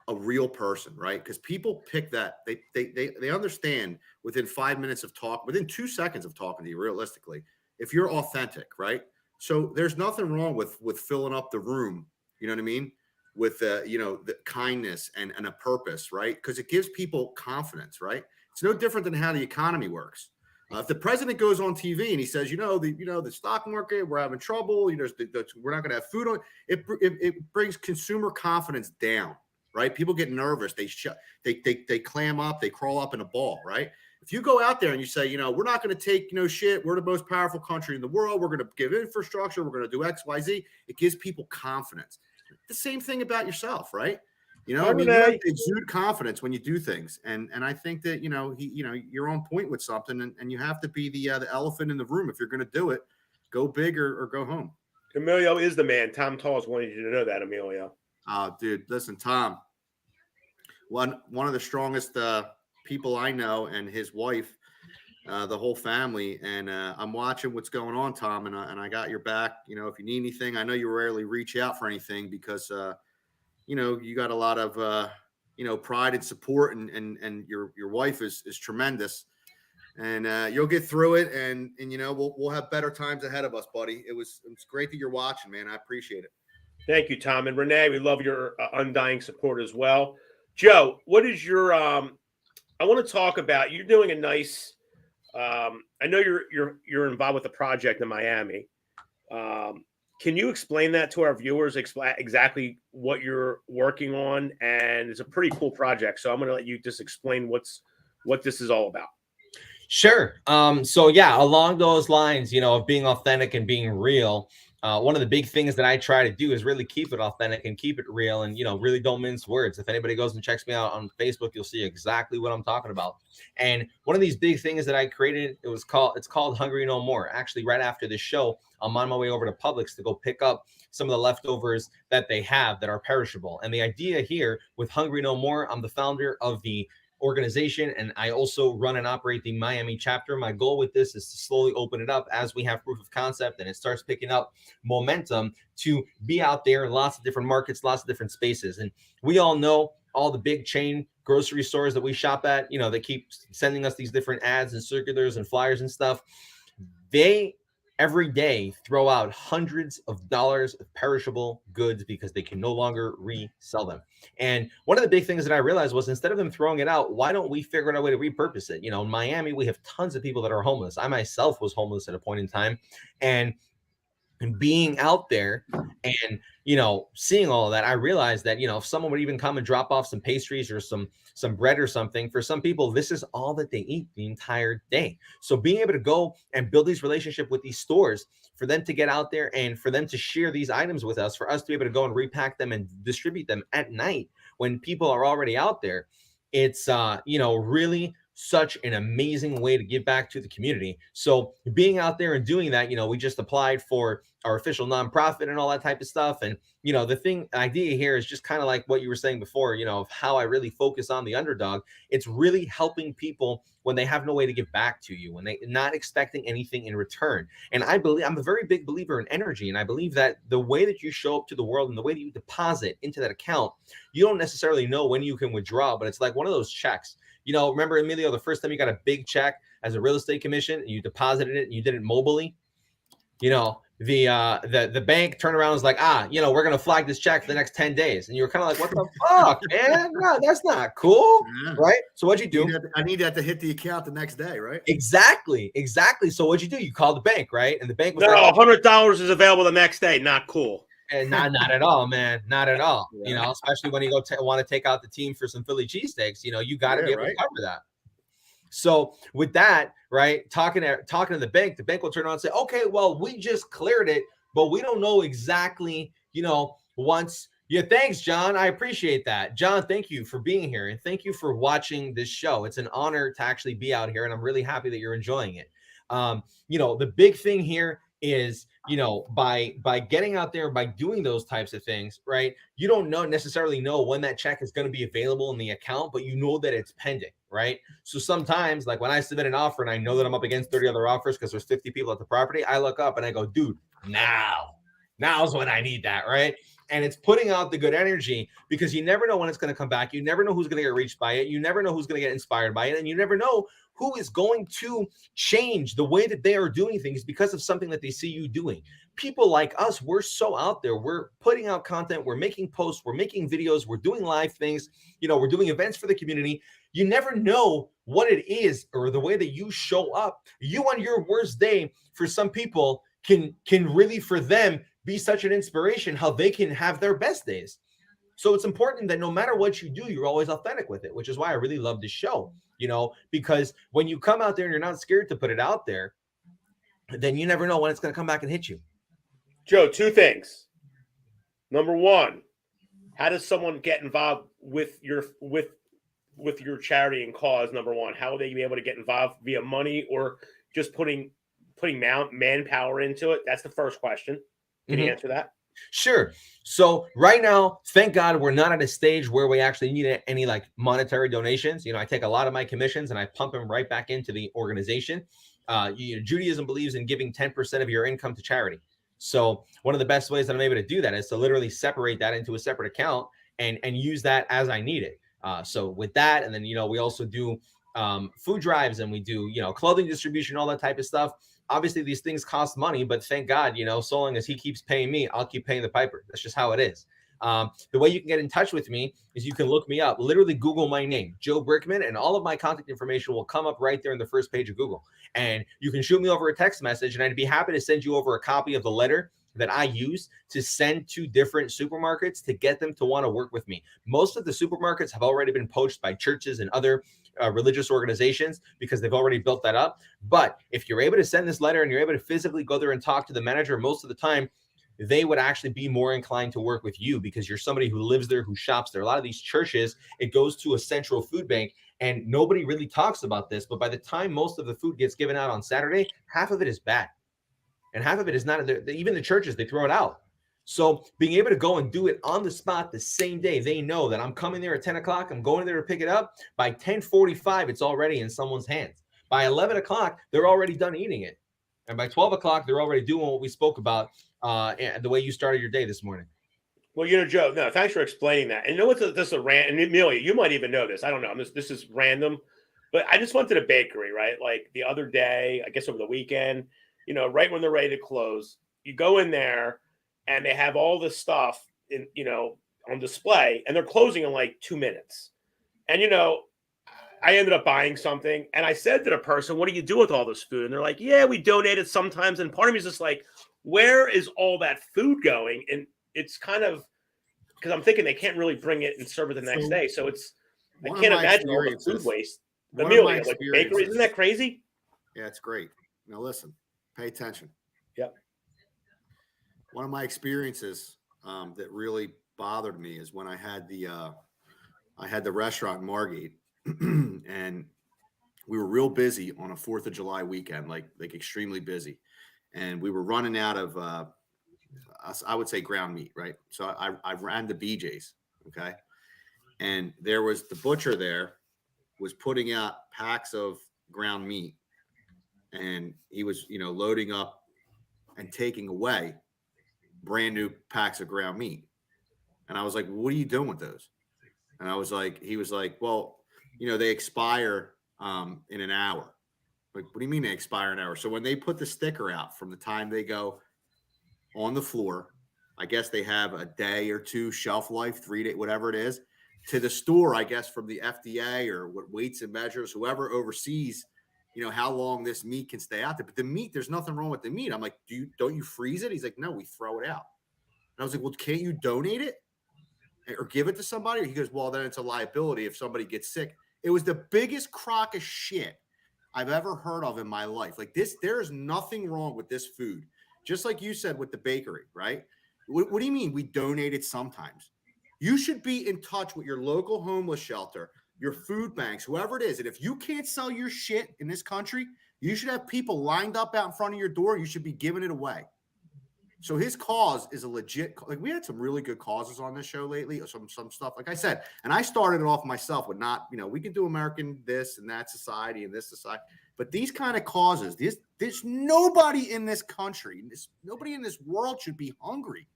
a real person, right? Because people pick that. They understand within 5 minutes of talk, within 2 seconds of talking to you, realistically, if you're authentic, right? So there's nothing wrong with filling up the room, you know what I mean? With the kindness and a purpose, right? Because it gives people confidence, right? It's no different than how the economy works. If the president goes on TV and he says, the stock market, we're having trouble, we're not going to have food on it brings consumer confidence down. Right? People get nervous. They clam up, they crawl up in a ball, right? If you go out there and you say, we're not going to take, shit. We're the most powerful country in the world. We're going to give infrastructure. We're going to do X, Y, Z. It gives people confidence. The same thing about yourself, right? You have to exude confidence when you do things. And I think that, you're on point with something, and you have to be the elephant in the room. If you're going to do it, go big or go home. Emilio is the man. Tom Talls wanted you to know that, Emilio. Oh, dude, listen, Tom, one of the strongest people I know, and his wife, the whole family. And I'm watching what's going on, Tom, and I got your back. If you need anything, I know you rarely reach out for anything because, you got a lot of, pride and support, and your wife is tremendous. And you'll get through it, and we'll have better times ahead of us, buddy. It's great that you're watching, man. I appreciate it. Thank you, Tom. And Renee, we love your undying support as well. Joe, what is your I want to talk about, you're doing a nice I know you're involved with a project in Miami. Can you explain that to our viewers, exactly what you're working on? And it's a pretty cool project. So I'm going to let you just explain what this is all about. Sure. So yeah, along those lines, of being authentic and being real, one of the big things that I try to do is really keep it authentic and keep it real, and really don't mince words. If anybody goes and checks me out on Facebook, you'll see exactly what I'm talking about. And one of these big things that I created, it's called Hungry No More. Actually, right after this show, I'm on my way over to Publix to go pick up some of the leftovers that they have that are perishable. And the idea here with Hungry No More, I'm the founder of the organization, and I also run and operate the Miami chapter. My goal with this is to slowly open it up as we have proof of concept and it starts picking up momentum to be out there in lots of different markets, lots of different spaces. And we all know all the big chain grocery stores that we shop at, they keep sending us these different ads and circulars and flyers and stuff. They every day throw out hundreds of dollars of perishable goods because they can no longer resell them. And one of the big things that I realized was, instead of them throwing it out, why don't we figure out a way to repurpose it? In Miami, we have tons of people that are homeless. I myself was homeless at a point in time, and being out there and seeing all of that, I realized that if someone would even come and drop off some pastries or some bread or something, for some people this is all that they eat the entire day. So being able to go and build these relationships with these stores, for them to get out there and for them to share these items with us, for us to be able to go and repack them and distribute them at night when people are already out there, it's really such an amazing way to give back to the community. So being out there and doing that, we just applied for our official nonprofit and all that type of stuff. And, the idea here is just kind of like what you were saying before, of how I really focus on the underdog. It's really helping people when they have no way to give back to you, when they're not expecting anything in return. And I'm a very big believer in energy. And I believe that the way that you show up to the world and the way that you deposit into that account, you don't necessarily know when you can withdraw, but it's like one of those checks. Remember, Emilio, the first time you got a big check as a real estate commission and you deposited it and you did it mobily, the bank turned around and was like, we're gonna flag this check for the next 10 days. And you were kind of like, what the fuck, man? No, that's not cool. Yeah. Right. So what'd you do? I need that to hit the account the next day, right? Exactly. So what'd you do? You called the bank, right? And the bank was No, like, $100 is available the next day. Not cool. and not at all, man. Not at all. Yeah. Especially when you go want to take out the team for some Philly cheesesteaks, you got to be able to cover that. So with that, right, talking to the bank will turn around and say, okay, well, we just cleared it, but we don't know exactly, once. Yeah, thanks, John. I appreciate that. John, thank you for being here. And thank you for watching this show. It's an honor to actually be out here. And I'm really happy that you're enjoying it. The big thing here is, by getting out there, by doing those types of things, right? You don't necessarily know when that check is going to be available in the account, but you know that it's pending, right? So sometimes, like when I submit an offer and I know that I'm up against 30 other offers because there's 50 people at the property, I look up and I go, dude, now's when I need that, right? And it's putting out the good energy because you never know when it's going to come back. You never know who's going to get reached by it. You never know who's going to get inspired by it. And you never know who is going to change the way that they are doing things because of something that they see you doing. People like us, we're so out there. We're putting out content. We're making posts. We're making videos. We're doing live things. We're doing events for the community. You never know what it is or the way that you show up. You on your worst day, for some people, can really, for them, be such an inspiration how they can have their best days. So it's important that no matter what you do, you're always authentic with it, which is why I really love this show, because when you come out there and you're not scared to put it out there, then you never know when it's going to come back and hit you. Joe, two things. Number one, how does someone get involved with your charity and cause? Number one, how will they be able to get involved via money or just putting manpower into it? That's the first question. Can you answer that? Sure. So right now, thank God we're not at a stage where we actually need any like monetary donations. I take a lot of my commissions and I pump them right back into the organization. Judaism believes in giving 10% of your income to charity. So one of the best ways that I'm able to do that is to literally separate that into a separate account and use that as I need it. So with that, and then, we also do food drives and we do, clothing distribution, all that type of stuff. Obviously, these things cost money, but thank God, so long as he keeps paying me, I'll keep paying the piper. That's just how it is. The way you can get in touch with me is you can look me up, literally Google my name, Joe Brikman, and all of my contact information will come up right there in the first page of Google. And you can shoot me over a text message, and I'd be happy to send you over a copy of the letter that I use to send to different supermarkets to get them to want to work with me. Most of the supermarkets have already been poached by churches and other religious organizations because they've already built that up. But if you're able to send this letter and you're able to physically go there and talk to the manager, most of the time, they would actually be more inclined to work with you because you're somebody who lives there, who shops there. A lot of these churches, it goes to a central food bank and nobody really talks about this. But by the time most of the food gets given out on Saturday, half of it is bad. And half of it is not, even the churches, they throw it out. So being able to go and do it on the spot the same day, they know that I'm coming there at 10 o'clock. I'm going there to pick it up. By 10:45, it's already in someone's hands. By 11 o'clock, they're already done eating it. And by 12 o'clock, they're already doing what we spoke about the way you started your day this morning. Well, Joe, no, thanks for explaining that. And what's this is a rant, and Amelia, you might even know this. I don't know. This is random, but I just went to the bakery, right? Like the other day, I guess over the weekend, right when they're ready to close, you go in there and they have all this stuff in, on display, and they're closing in like 2 minutes. And, I ended up buying something, and I said to the person, what do you do with all this food? And they're like, yeah, we donate it sometimes. And part of me is just like, where is all that food going? And it's kind of, because I'm thinking they can't really bring it and serve it the next day. So I can't imagine all the food waste. Amelia, like bakery, isn't that crazy? Yeah, it's great. Now listen, pay attention. Yep. One of my experiences that really bothered me is when I had the restaurant in Margate, and we were real busy on a 4th of July weekend, like extremely busy, and we were running out of I would say ground meat, right? So I ran to BJ's, okay, and there was the butcher there was putting out packs of ground meat, and he was loading up and taking away brand new packs of ground meat. And I was like, what are you doing with those? And he was like, well, they expire in an hour. Like, what do you mean they expire an hour? So when they put the sticker out from the time they go on the floor. I guess they have a day or two shelf life, 3 days, whatever it is, to the store, I guess, from the FDA or what weights and measures, whoever oversees, how long this meat can stay out there. But the meat, there's nothing wrong with the meat. I'm like, don't you freeze it? He's like, no, we throw it out. And I was like, well, can't you donate it or give it to somebody? Or he goes, well, then it's a liability if somebody gets sick. It was the biggest crock of shit I've ever heard of in my life. Like this, there is nothing wrong with this food. Just like you said with the bakery, right? What do you mean we donate it sometimes? You should be in touch with your local homeless shelter, your food banks, whoever it is. And if you can't sell your shit in this country, you should have people lined up out in front of your door. You should be giving it away. So his cause is a legit, like we had some really good causes on this show lately, or some stuff, like I said, and I started it off myself with not, we can do American this and that society and this society, but these kind of causes, there's nobody in this country, nobody in this world should be hungry.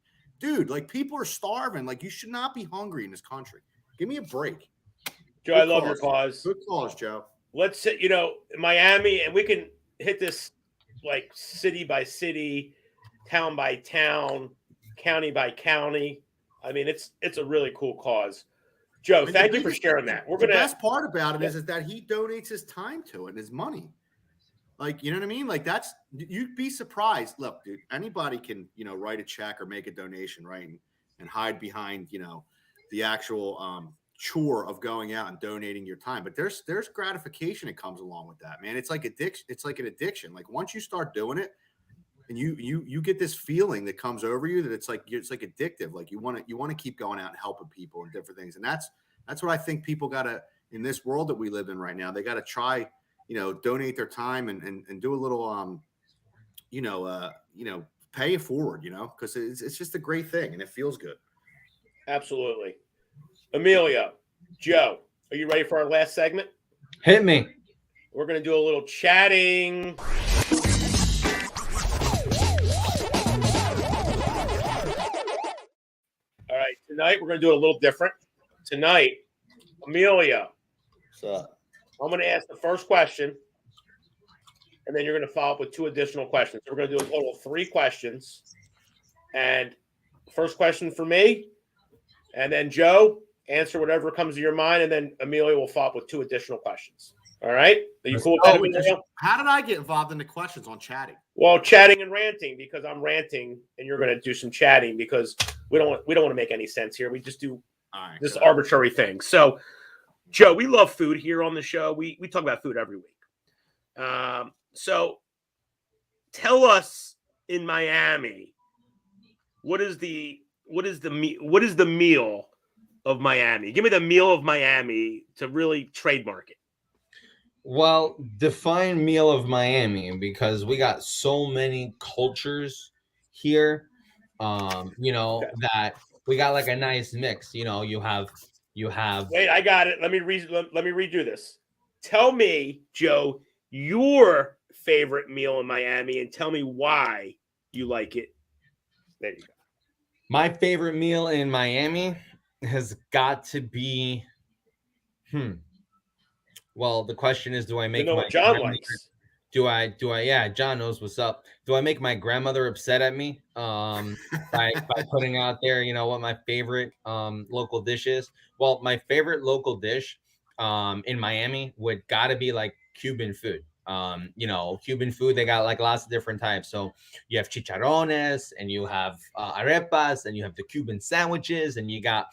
Dude, like people are starving. Like you should not be hungry in this country. Give me a break. Joe, I love your cause. Good cause, Joe. Let's say, Miami, and we can hit this like city by city, town by town, county by county. I mean, it's a really cool cause. Joe, thank you for sharing that. The best part about it is that he donates his time to it and his money. Like, you know what I mean? Like you'd be surprised. Look, dude, anybody can, write a check or make a donation, right? And hide behind, the actual chore of going out and donating your time. But there's gratification that comes along with that, man. It's like addiction. It's like an addiction. Like once you start doing it and you get this feeling that comes over you that it's like addictive. Like you want to keep going out and helping people and different things. And that's what I think people gotta, in this world that we live in right now, they gotta try, donate their time and do a little, pay it forward, because it's just a great thing and it feels good. Absolutely. Emilio, Joe, are you ready for our last segment? Hit me. We're going to do a little chatting. All right. Tonight, we're going to do it a little different. Tonight, Emilio. What's up? I'm going to ask the first question, and then you're going to follow up with 2 additional questions. So we're going to do a total of 3 questions. And first question for me, and then Joe, answer whatever comes to your mind, and then Emilio will follow up with 2 additional questions. All right? Are you cool with that, Emilio? How did I get involved in the questions on chatting? Well, chatting and ranting, because I'm ranting, and you're going to do some chatting because we don't want to make any sense here. We just do this arbitrary thing. So, Joe, we love food here on the show. We talk about food every week. So tell us in Miami, what is the meal of Miami? Give me the meal of Miami to really trademark it. Well, define meal of Miami, because we got so many cultures here. That we got like a nice mix. You have. Wait, I got it. Let me redo this. Tell me, Joe, your favorite meal in Miami, and tell me why you like it. There you go. My favorite meal in Miami has got to be. Well, the question is, do I make what John likes? Do I? Yeah, John knows what's up. Do I make my grandmother upset at me by putting out there, what my favorite local dish is? Well, my favorite local dish in Miami would gotta be like Cuban food. Cuban food, they got like lots of different types. So you have chicharrones, and you have arepas, and you have the Cuban sandwiches, and you got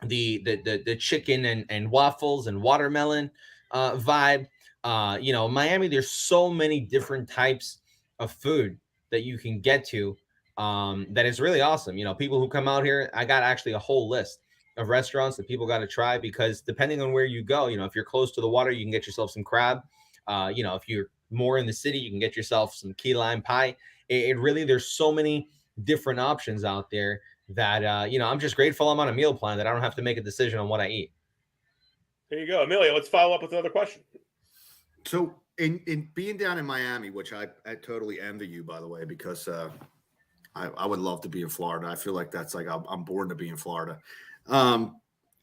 the chicken and waffles and watermelon vibe. Miami, there's so many different types of food that you can get to that is really awesome. People who come out here, I got actually a whole list of restaurants that people got to try, because depending on where you go, if you're close to the water, you can get yourself some crab. If you're more in the city, you can get yourself some key lime pie. It really, there's so many different options out there that I'm just grateful I'm on a meal plan that I don't have to make a decision on what I eat. There you go. Emilio, let's follow up with another question. So in being down in Miami, which I totally envy you, by the way, because I would love to be in Florida. I feel like that's like I'm born to be in Florida.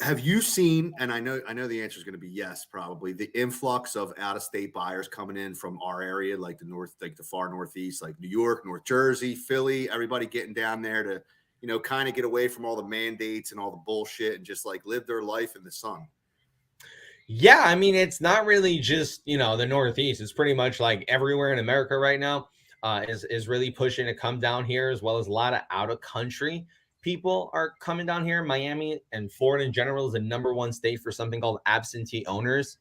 Have you seen, and I know the answer is going to be yes, probably, the influx of out-of-state buyers coming in from our area, like the far northeast, like New York, North Jersey, Philly, everybody getting down there to, kind of get away from all the mandates and all the bullshit and just like live their life in the sun. Yeah, I mean, it's not really just, the Northeast. It's pretty much like everywhere in America right now is really pushing to come down here, as well as a lot of out of country people are coming down here. Miami and Florida in general is the #1 state for something called absentee owners.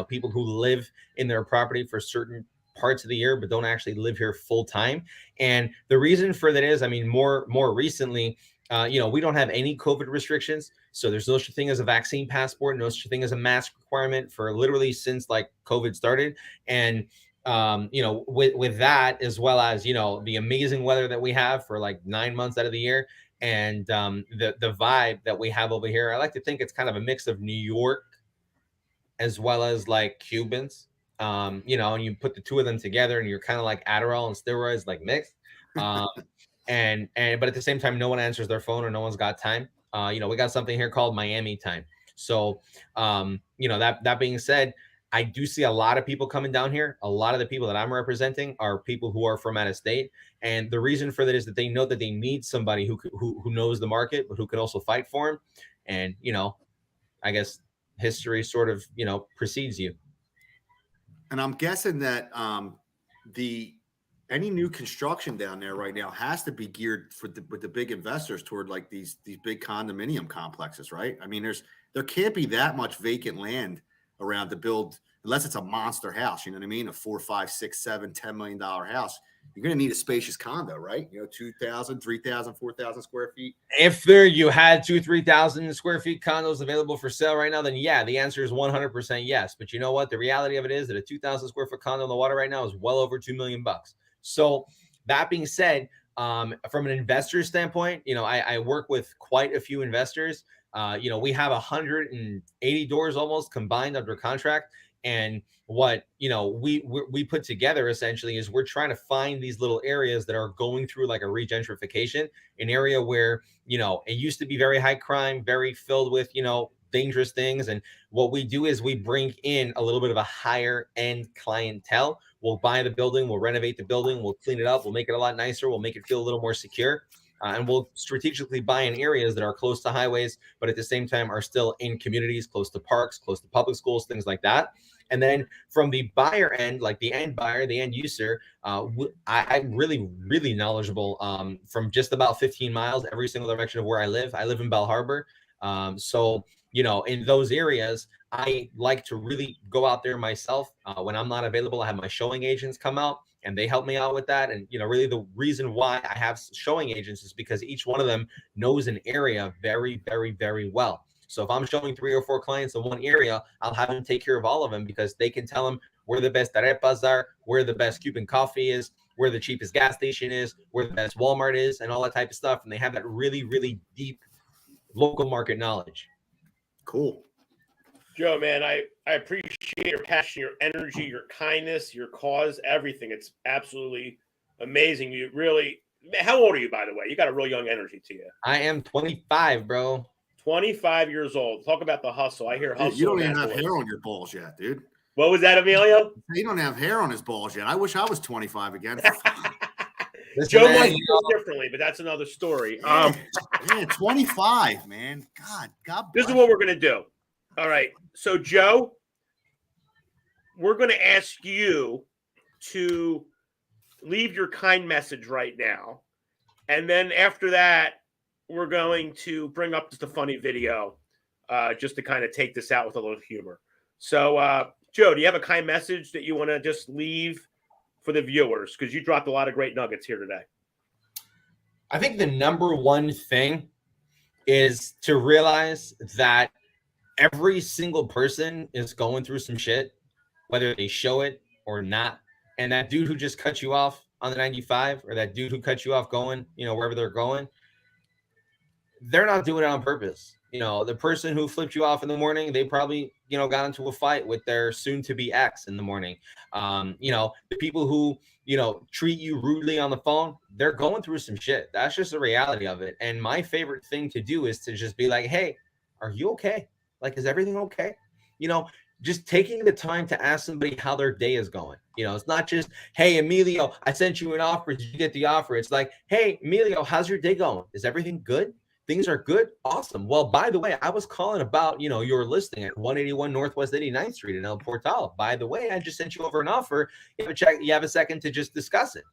People who live in their property for certain parts of the year, but don't actually live here full time. And the reason for that is, I mean, more recently, we don't have any COVID restrictions. So there's no such thing as a vaccine passport, no such thing as a mask requirement for literally since like COVID started. And, with that, as well as, the amazing weather that we have for like 9 months out of the year, and the vibe that we have over here, I like to think it's kind of a mix of New York as well as like Cubans, and you put the two of them together and you're kind of like Adderall and steroids like mixed. Um, but at the same time, no one answers their phone or no one's got time. We got something here called Miami time. So, that being said, I do see a lot of people coming down here. A lot of the people that I'm representing are people who are from out of state. And the reason for that is that they know that they need somebody who knows the market, but who can also fight for them. And, I guess history sort of, precedes you. And I'm guessing that any new construction down there right now has to be geared with the big investors toward like these big condominium complexes, right? I mean, there can't be that much vacant land around to build unless it's a monster house. You know what I mean? A 4, 5, 6, 7, $10 million house. You're going to need a spacious condo, right? 2,000, 3,000, 4,000 square feet. If you had 2,000-3,000 square feet condos available for sale right now, then yeah, the answer is 100% yes. But you know what? The reality of it is that a 2,000 square foot condo on the water right now is well over $2 million. So that being said, from an investor standpoint, I work with quite a few investors. We have 180 doors almost combined under contract. And what we put together essentially is we're trying to find these little areas that are going through like a regentrification, an area where it used to be very high crime, very filled with dangerous things. And what we do is we bring in a little bit of a higher end clientele. We'll buy the building, we'll renovate the building, we'll clean it up, we'll make it a lot nicer, we'll make it feel a little more secure. And we'll strategically buy in areas that are close to highways, but at the same time are still in communities, close to parks, close to public schools, things like that. And then from the buyer end, like the end buyer, the end user, I'm really, really knowledgeable from just about 15 miles every single direction of where I live. I live in Bell Harbor. So, in those areas, I like to really go out there myself. When I'm not available, I have my showing agents come out and they help me out with that. And, really the reason why I have showing agents is because each one of them knows an area very, very, very well. So if I'm showing 3 or 4 clients in one area, I'll have them take care of all of them because they can tell them where the best arepas are, where the best Cuban coffee is, where the cheapest gas station is, where the best Walmart is, and all that type of stuff. And they have that really, really deep local market knowledge. Cool. Joe, man, I appreciate your passion, your energy, your kindness, your cause, everything. It's absolutely amazing. You really, how old are you, by the way? You got a real young energy to you. I am 25, bro. 25 years old. Talk about the hustle. I hear hustle. Dude, you don't even have hair on your balls yet, dude. What was that, Emilio? He don't have hair on his balls yet. I wish I was 25 again. Joe might feel differently, but that's another story. Yeah, 25, man. God bless. This is what we're going to do. All right. So, Joe, we're going to ask you to leave your kind message right now. And then after that, we're going to bring up just a funny video just to kind of take this out with a little humor. So, Joe, do you have a kind message that you want to just leave for the viewers? Because you dropped a lot of great nuggets here today. I think the #1 thing is to realize that every single person is going through some shit, whether they show it or not. And that dude who just cut you off on the 95, or that dude who cut you off going, wherever they're going, they're not doing it on purpose. The person who flipped you off in the morning, they probably, got into a fight with their soon to be ex in the morning. The people who, treat you rudely on the phone, they're going through some shit. That's just the reality of it. And my favorite thing to do is to just be like, hey, are you okay? Like, is everything okay? You know, just taking the time to ask somebody how their day is going. You know, it's not just, hey, Emilio, I sent you an offer. Did you get the offer? It's like, hey, Emilio, how's your day going? Is everything good? Things are good. Awesome. Well, by the way, I was calling about, you know, your listing at 181 Northwest 89th Street in El Portal. By the way, I just sent you over an offer. You have a second to just discuss it.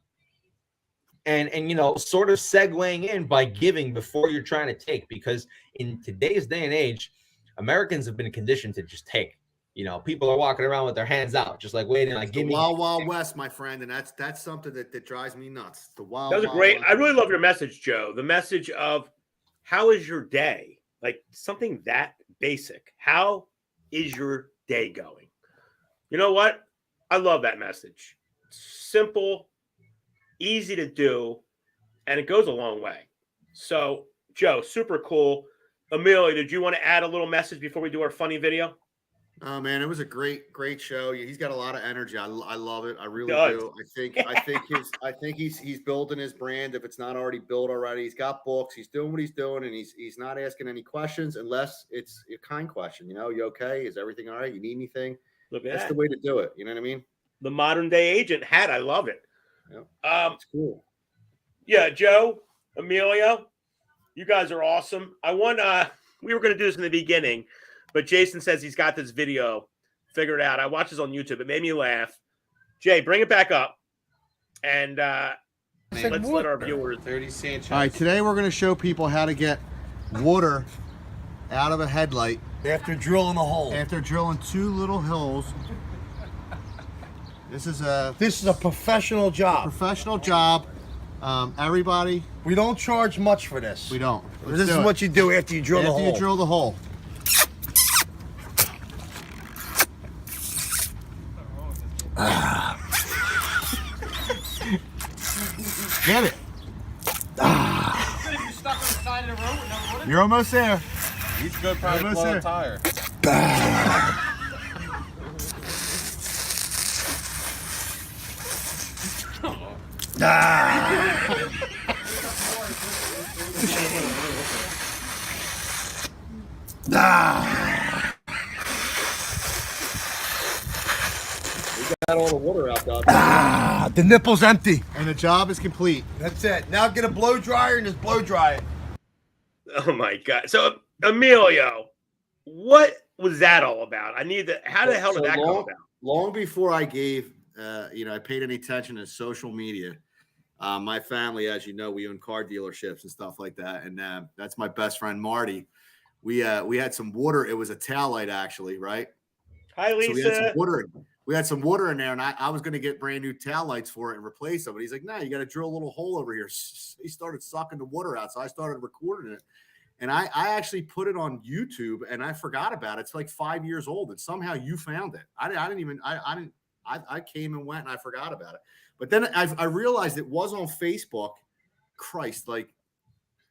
And you know, sort of segueing in by giving before you're trying to take, because in today's day and age, Americans have been conditioned to just take. You know, people are walking around with their hands out, just like waiting, like, The give me. Wild Wild West, my friend, and that's something that drives me nuts. The Wild That was a Wild great. West. I really love your message, Joe. The message of how is your day? Like something that basic. How is your day going? You know what? I love that message. Simple, easy to do, and it goes a long way. So, Joe, super cool. Amelia, did you want to add a little message before we do our funny video? Oh man, it was a great show. He's got a lot of energy. I love it. I really Does. do. I think he's building his brand. If it's not already built already, he's got books. He's doing what he's doing, and he's not asking any questions unless it's a kind question. You know, you okay? Is everything all right? You need anything? Look at That's that. the way to do it. You know what I mean? The modern day agent hat. I love it. Yeah, it's cool. Yeah, Joe, Amelia, you guys are awesome. We were going to do this in the beginning, but Jason says he's got this video figured out. I watched this on YouTube. It made me laugh. Jay, bring it back up. And let's let our viewers. 30 Sanchez. All right, today we're going to show people how to get water out of a headlight After drilling a hole. after drilling two little holes. This is a This is a professional job. professional job. Everybody, We don't charge much for this. we don't. Let's This do is it. what you do after you drill the After hole. you drill the hole. Get it. You're almost there. He's good, probably Almost blow there. a tire. Got all the water out, dog. The nipple's empty. And the job is complete. That's it. Now get a blow dryer and just blow dry it. Oh, my God. So, Emilio, what was that all about? How the hell did that come about? Long before I gave, I paid any attention to social media. My family, as you know, we own car dealerships and stuff like that. And that's my best friend, Marty. We had some water. It was a tail light, actually, right? Hi, So Lisa. we had some water in there, and I was going to get brand new tail lights for it and replace them. But he's like, no, you got to drill a little hole over here. He started sucking the water out. So I started recording it. And I actually put it on YouTube, and I forgot about it. It's like 5 years old, and somehow you found it. I came and went, and I forgot about it. But then I realized it was on Facebook. Christ, like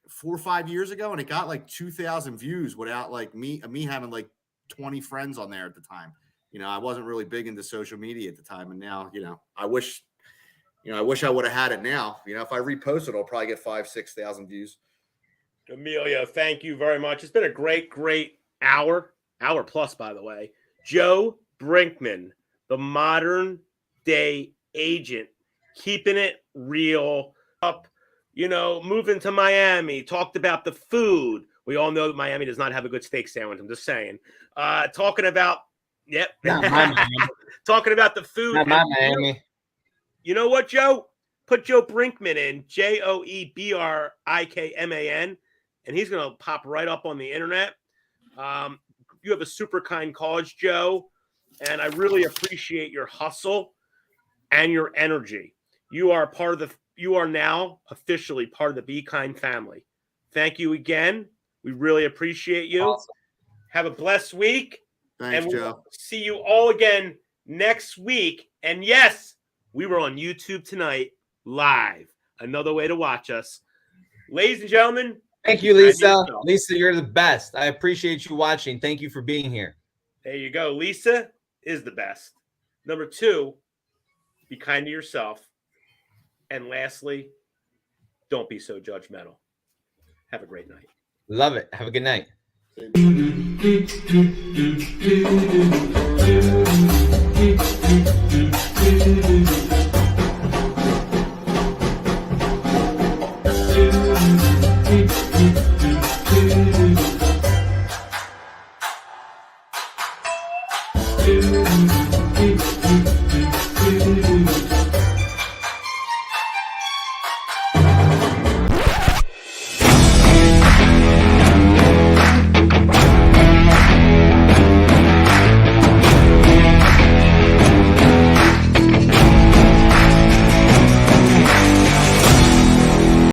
4 or 5 years ago, and it got like 2,000 views without like me having like 20 friends on there at the time. You know, I wasn't really big into social media at the time, and now, I wish I would have had it now. You know, if I repost it, I'll probably get 5,000-6,000 views. Amelia, thank you very much. It's been a great hour plus, by the way. Joe Brikman, the modern day agent, keeping it real, moving to Miami, talked about the food. We all know that Miami does not have a good steak sandwich. I'm just saying. Talking about, Not my Miami. talking about the food. Not my And Miami. You know what, Joe? Put Joe Brinkman in, JoeBrikman, and he's going to pop right up on the internet. You have a super kind cause, Joe, and I really appreciate your hustle and your energy. You are now officially part of the Be Kind family. Thank you again. We really appreciate you. Awesome. Have a blessed week. Thanks, and Joe. we'll see you all again next week. And yes, we were on YouTube tonight, live. Another way to watch us. Ladies and gentlemen. Thank you, Lisa. Lisa, you're the best. I appreciate you watching. Thank you for being here. There you go. Lisa is the best. Number 2, be kind to yourself. And lastly, don't be so judgmental. Have a great night. Love it. Have a good night. See?